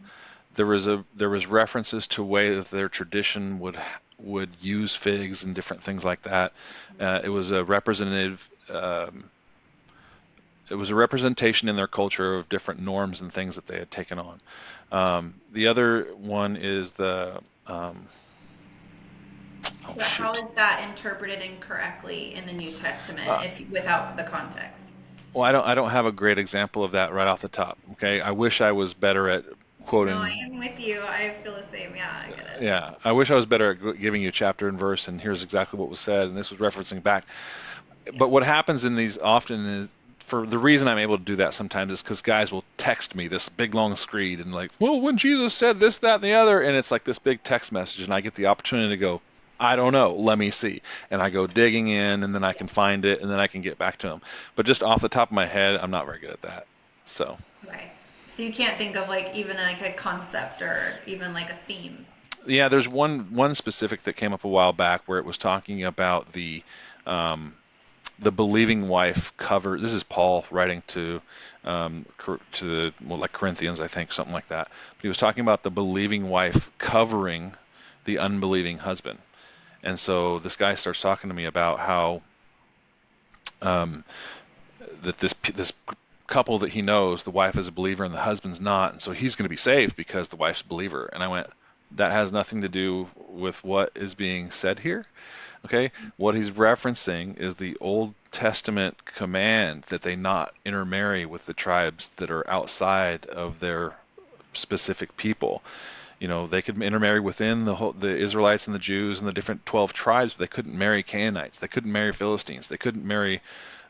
there was references to way that their tradition would use figs and different things like that. It was a representative. It was a representation in their culture of different norms and things that they had taken on. The other one is oh But how shoot. is that interpreted incorrectly in the New Testament Uh, if without the context? well, I don't have a great example of that right off the top. Okay, I wish I was better at No, I quoting. am with you. I feel the same. Yeah, I get it. Yeah, I wish I was better at giving you chapter and verse, and here's exactly what was said, and this was referencing back. Yeah. But what happens in these often is, for the reason I'm able to do that sometimes is because guys will text me this big long screed and like, well, when Jesus said this, that, and the other, and it's like this big text message, and I get the opportunity to go, I don't know, let me see, and I go digging in, and then I can find it, and then I can get back to them. But just off the top of my head, I'm not very good at that. So Right. So you can't think of like even like a concept or even like a theme. yeah, there's one specific that came up a while back where it was talking about um, the believing wife cover. This is Paul writing to the, well, like Corinthians, I think, something like that. But he was talking about the believing wife covering the unbelieving husband. And so this guy starts talking to me about how um, that this couple that he knows, the wife is a believer and the husband's not, and so he's going to be saved because the wife's a believer. And I went, that has nothing to do with what is being said here. Okay, what he's referencing is the Old Testament command that they not intermarry with the tribes that are outside of their specific people. You know, they could intermarry within the Israelites and the Jews and the different 12 tribes, but they couldn't marry Canaanites. They couldn't marry Philistines. They couldn't marry,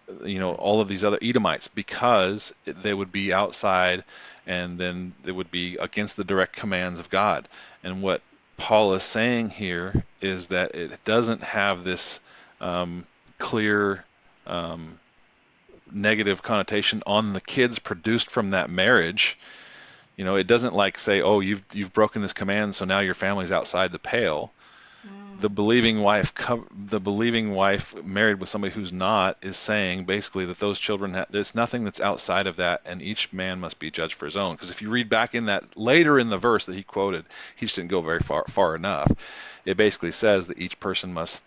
all of these other Edomites because they would be outside and then they would be against the direct commands of God. And what Paul is saying here is that it doesn't have this um, clear um, negative connotation on the kids produced from that marriage. It doesn't like say, "Oh, you've broken this command, so now your family's outside the pale." Mm, The believing wife married with somebody who's not is saying basically that those children there's nothing that's outside of that, and each man must be judged for his own. Because if you read back in that later in the verse that he quoted, he just didn't go very far enough. It basically says that each person must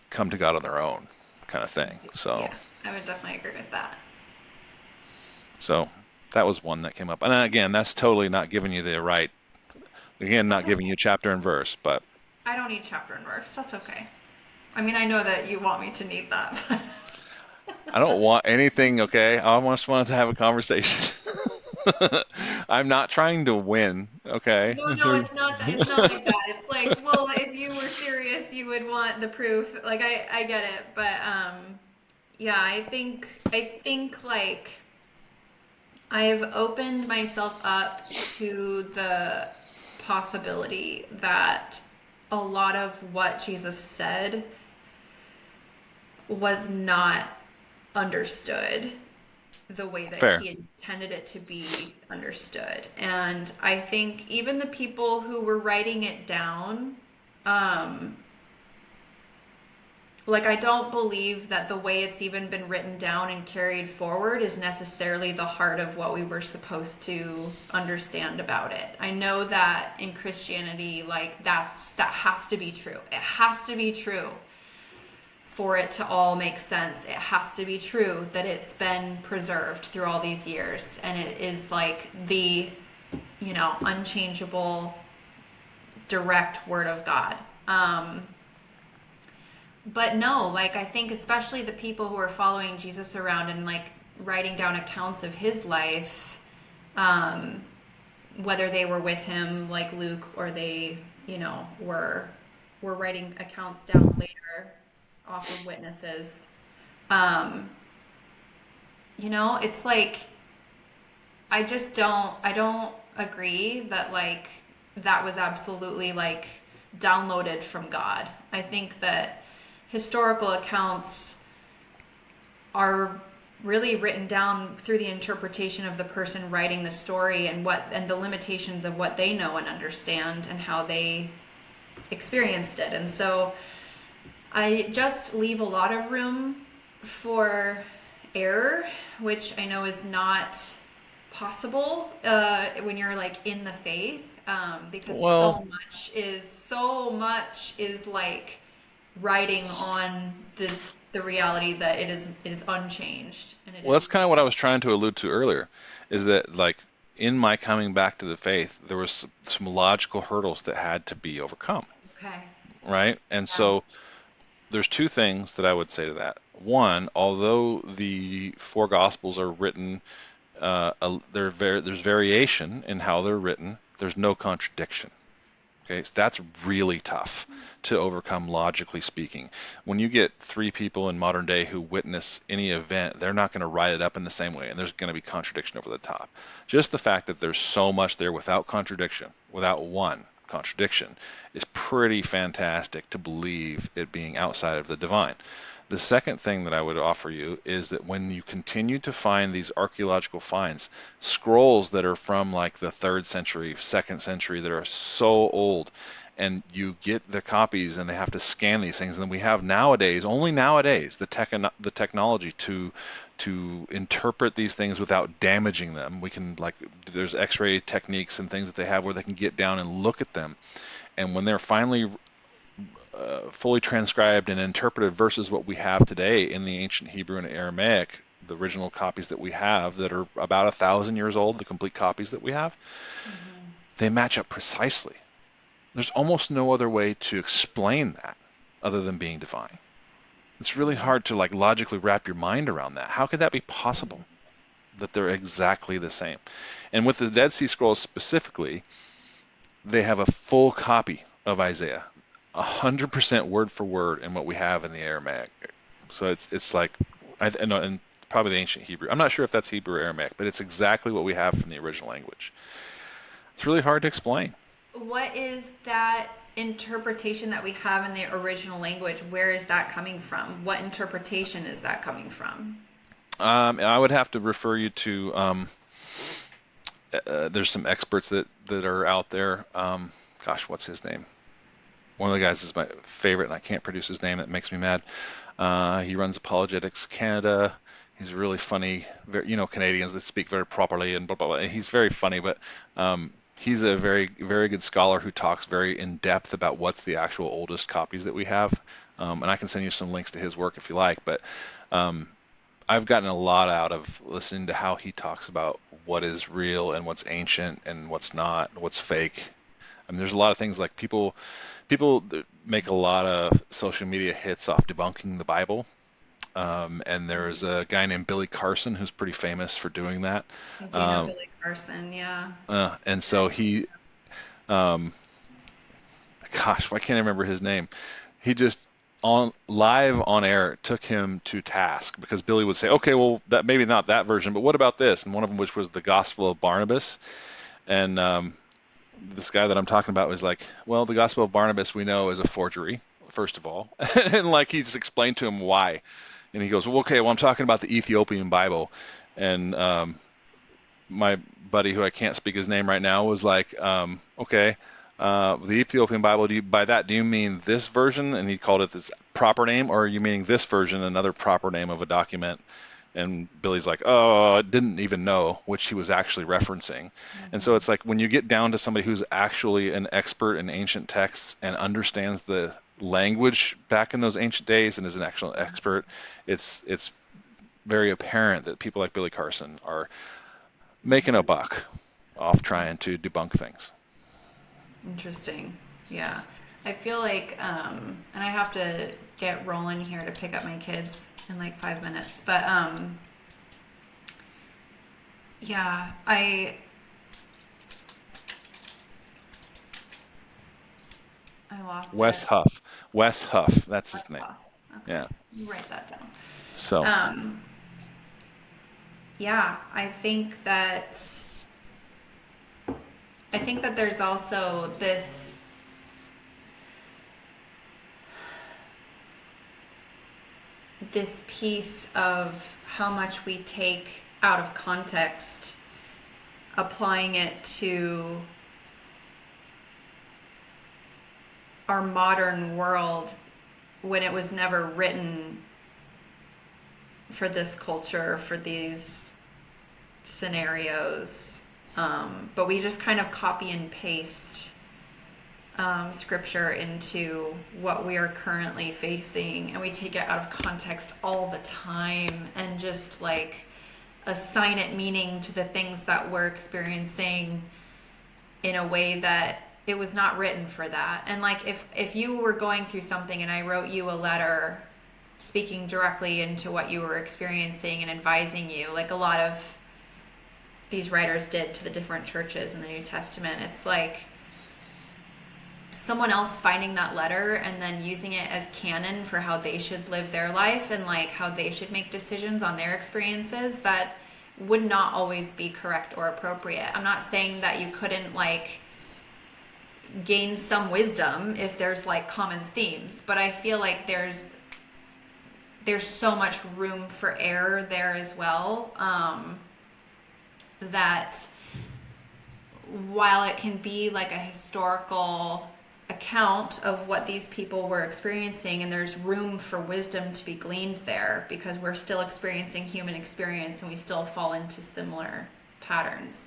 come to God on their own, kind of thing. So yeah, I would definitely agree with that. so that was one that came up, and again, that's totally not giving you the right. Again, That's not giving okay. you chapter and verse, but I don't need chapter and verse. That's okay. I mean, I know that you want me to need that, but I don't want anything, okay? I just wanted to have a conversation. I'm not trying to win, okay? no, no, it's not that. It's not like that. It's like, well, if you were serious, you would want the proof. Like, I get it, but yeah, I think like I've opened myself up to the possibility that a lot of what Jesus said was not understood the way that Fair. he intended it to be understood. And I think even the people who were writing it down, um, like I don't believe that the way it's even been written down and carried forward is necessarily the heart of what we were supposed to understand about it. I know that in Christianity, like that has to be true. It has to be true for it to all make sense. It has to be true that it's been preserved through all these years and it is like the, unchangeable direct word of God. But no, like I think especially the people who are following Jesus around and like writing down accounts of his life, um, whether they were with him like Luke or they, were writing accounts down later off of witnesses. Um, it's like I don't agree that like that was absolutely like downloaded from God. I think that historical accounts are really written down through the interpretation of the person writing the story, and the limitations of what they know and understand and how they experienced it. And so I just leave a lot of room for error, which I know is not possible when you're like in the faith, because Well, so much is like riding on the reality that it is unchanged, and it well, that's is. kind of what I was trying to allude to earlier, is that like in my coming back to the faith, there was some logical hurdles that had to be overcome, Okay. right? And Yeah. so there's two things that I would say to that. One, although the four gospels are written, there's variation in how they're written. There's no contradiction. Okay, so that's really tough to overcome logically speaking. When you get three people in modern day who witness any event, they're not going to write it up in the same way, and there's going to be contradiction over the top. Just the fact that there's so much there without contradiction, without one contradiction, is pretty fantastic to believe it being outside of the divine. The second thing that I would offer you is that when you continue to find these archaeological finds, scrolls that are from like the third century, second century, that are so old, and you get the copies and they have to scan these things, and then we have nowadays, only nowadays, the technology to interpret these things without damaging them. We can like there's X-ray techniques and things that they have where they can get down and look at them, and when they're finally fully transcribed and interpreted versus what we have today in the ancient Hebrew and Aramaic, the original copies that we have that are about 1,000 years old, the complete copies that we have, Mm-hmm. they match up precisely. There's almost no other way to explain that other than being divine. It's really hard to like logically wrap your mind around that. How could that be possible that they're exactly the same? And with the Dead Sea Scrolls specifically, they have a full copy of Isaiah, 100% word for word in what we have in the Aramaic. So it's like, and probably the ancient Hebrew. I'm not sure if that's Hebrew or Aramaic, but it's exactly what we have from the original language. It's really hard to explain. What is that interpretation that we have in the original language? Where is that coming from? What interpretation is that coming from? I would have to refer you to there's some experts that are out there. Gosh, what's his name? One of the guys is my favorite, and I can't produce his name. It makes me mad. He runs Apologetics Canada. He's really funny. Canadians that speak very properly and blah blah blah. He's very funny, but he's a very very good scholar who talks very in depth about what's the actual oldest copies that we have. And I can send you some links to his work if you like. But um, I've gotten a lot out of listening to how he talks about what is real and what's ancient and what's not, what's fake. I mean, there's a lot of things like people make a lot of social media hits off debunking the Bible. And there's a guy named Billy Carson who's pretty famous for doing that. I do know Um, Billy Carson, yeah. and so um, gosh, why can't I remember his name? He just on live on air took him to task because Billy would say, okay, well, that maybe not that version, but what about this? And one of them, which was the Gospel of Barnabas, and this guy that I'm talking about was like, well, the Gospel of Barnabas we know is a forgery, first of all, and like he just explained to him why, and he goes, well, okay, well, I'm talking about the Ethiopian Bible, and my buddy who I can't speak his name right now was like, okay, the Ethiopian Bible, by that do you mean this version? And he called it this proper name, or are you meaning this version, another proper name of a document? And Billy's like, oh, I didn't even know which he was actually referencing. And so Mm-hmm. it's like when you get down to somebody who's actually an expert in ancient texts and understands the language back in those ancient days and is an actual expert, it's very apparent that people like Billy Carson are making a buck off trying to debunk things. Interesting. Yeah. I feel like, and I have to get rolling here to pick up my kids in like 5 minutes. But yeah, I lost Wes it. Huff. Wes Huff. That's his name. Okay, Yeah. you write that down. So, Um, yeah, I think that there's also this piece of how much we take out of context, applying it to our modern world when it was never written for this culture, for these scenarios. But we just kind of copy and paste scripture into what we are currently facing, and we take it out of context all the time and just like assign it meaning to the things that we're experiencing in a way that it was not written for that. And like if you were going through something and I wrote you a letter speaking directly into what you were experiencing and advising you, like a lot of these writers did to the different churches in the New Testament, it's like someone else finding that letter and then using it as canon for how they should live their life and like how they should make decisions on their experiences that would not always be correct or appropriate. I'm not saying that you couldn't like gain some wisdom if there's like common themes, but I feel like there's so much room for error there as well, that while it can be like a historical account of what these people were experiencing, and there's room for wisdom to be gleaned there because we're still experiencing human experience and we still fall into similar patterns.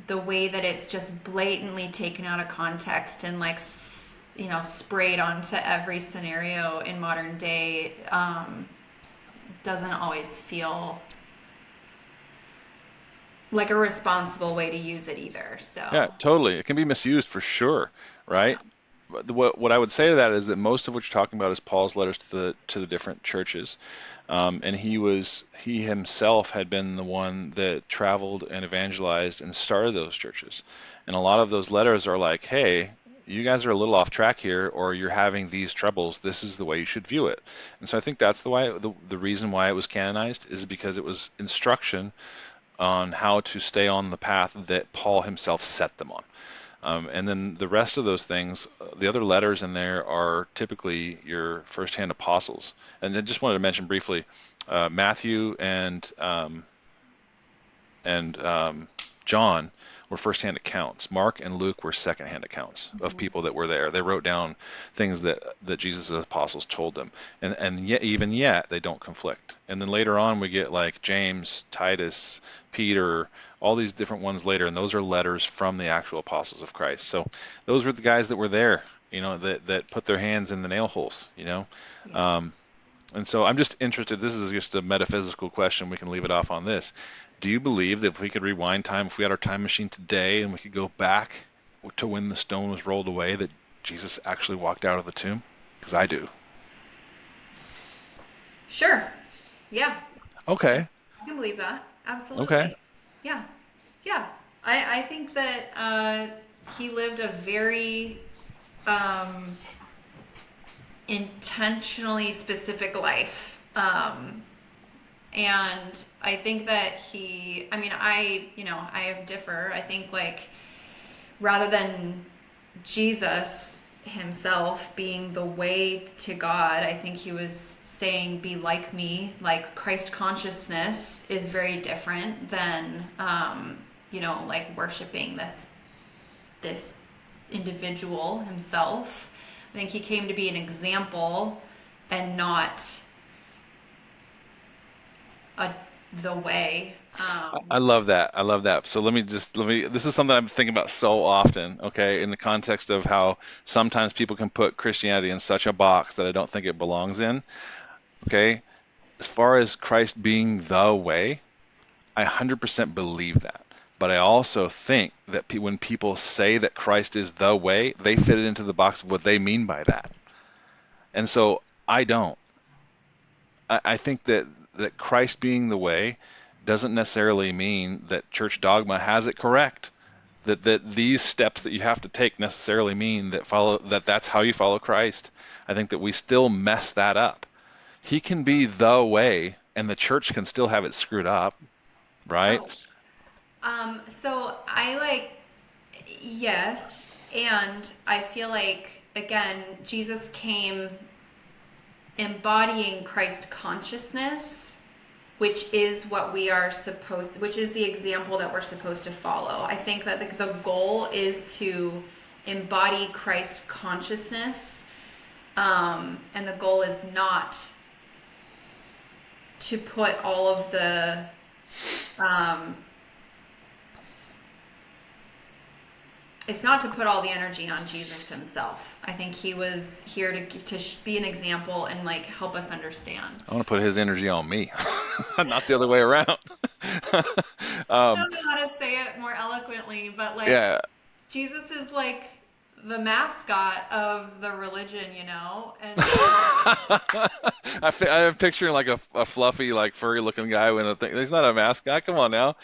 The way that it's just blatantly taken out of context and like sprayed onto every scenario in modern day doesn't always feel like a responsible way to use it either. Yeah, So totally. It can be misused for sure, yeah. right? But what I would say to that is that most of what you're talking about is Paul's letters to the different churches, and he himself had been the one that traveled and evangelized and started those churches, and a lot of those letters are like, hey, you guys are a little off track here, or you're having these troubles. This is the way you should view it. And so I think that's the reason why it was canonized is because it was instruction on how to stay on the path that Paul himself set them on. And then the rest of those things, the other letters in there are typically your firsthand apostles. And I just wanted to mention briefly, Matthew and John were firsthand accounts. Mark and Luke were secondhand accounts of Mm-hmm. people that were there. They wrote down things that Jesus' apostles told them, and yet even yet they don't conflict. And then later on we get like James, Titus, Peter, all these different ones later, and those are letters from the actual apostles of Christ. So those were the guys that were there, that put their hands in the nail holes. Yeah. Um, and so I'm just interested, this is just a metaphysical question, we can leave it off on this. Do you believe that if we could rewind time, if we had our time machine today and we could go back to when the stone was rolled away, that Jesus actually walked out of the tomb? Because I do. Sure. Yeah. Yeah. Okay, I can believe that. okay. Absolutely. Yeah. Yeah. I think that he lived a very um, intentionally specific life. And I think that I mean, I differ. I think like rather than Jesus himself being the way to God, I think he was saying, be like me. Like Christ consciousness is very different than, like worshiping this individual himself. I think he came to be an example and not a, the way. I love that. I love that. So this is something I'm thinking about so often, okay, in the context of how sometimes people can put Christianity in such a box that I don't think it belongs in, okay? As far as Christ being the way, I 100% believe that. But I also think that when people say that Christ is the way, they fit it into the box of what they mean by that. And so I don't. I think that Christ being the way doesn't necessarily mean that church dogma has it correct. That these steps that you have to take necessarily mean that's how you follow Christ. I think that we still mess that up. He can be the way, and the church can still have it screwed up, right? Oh, so I like, yes, and I feel like again, Jesus came embodying Christ consciousness, which is what we are supposed, which is the example that we're supposed to follow. I think that the goal is to embody Christ consciousness, and the goal is not to put all of the um, it's not to put all the energy on Jesus himself. I think he was here to be an example and like help us understand. I want to put his energy on me, not the other way around. I um, don't know how to say it more eloquently, but like yeah, Jesus is like the mascot of the religion, you know? And I'm picturing like a fluffy, like furry looking guy with a thing. He's not a mascot. Come on now.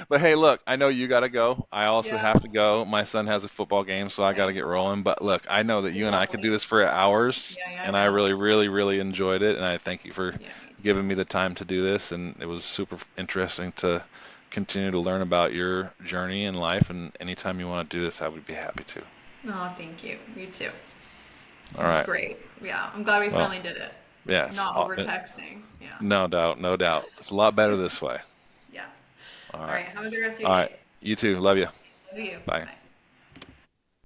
But hey, look, I know you got to go. I also yeah, have to go. My son has a football game, so I got to okay. get rolling. But look, I know that It was you and I could do lovely. this for hours, Yeah, yeah, I and I know. really, really, really enjoyed it. And I thank you for Yeah, me too. giving me the time to do this. And it was super interesting to continue to learn about your journey in life. And anytime you want to do this, I would be happy to. Oh, thank you. You too. All It was right. great. Yeah, I'm glad we Well, finally did it. yes. Not over texting. Yeah, No doubt, no doubt. It's a lot better this way. yeah. All All right. right, have a good rest of All your right. day. You too. Love you. Love you. Bye. Bye.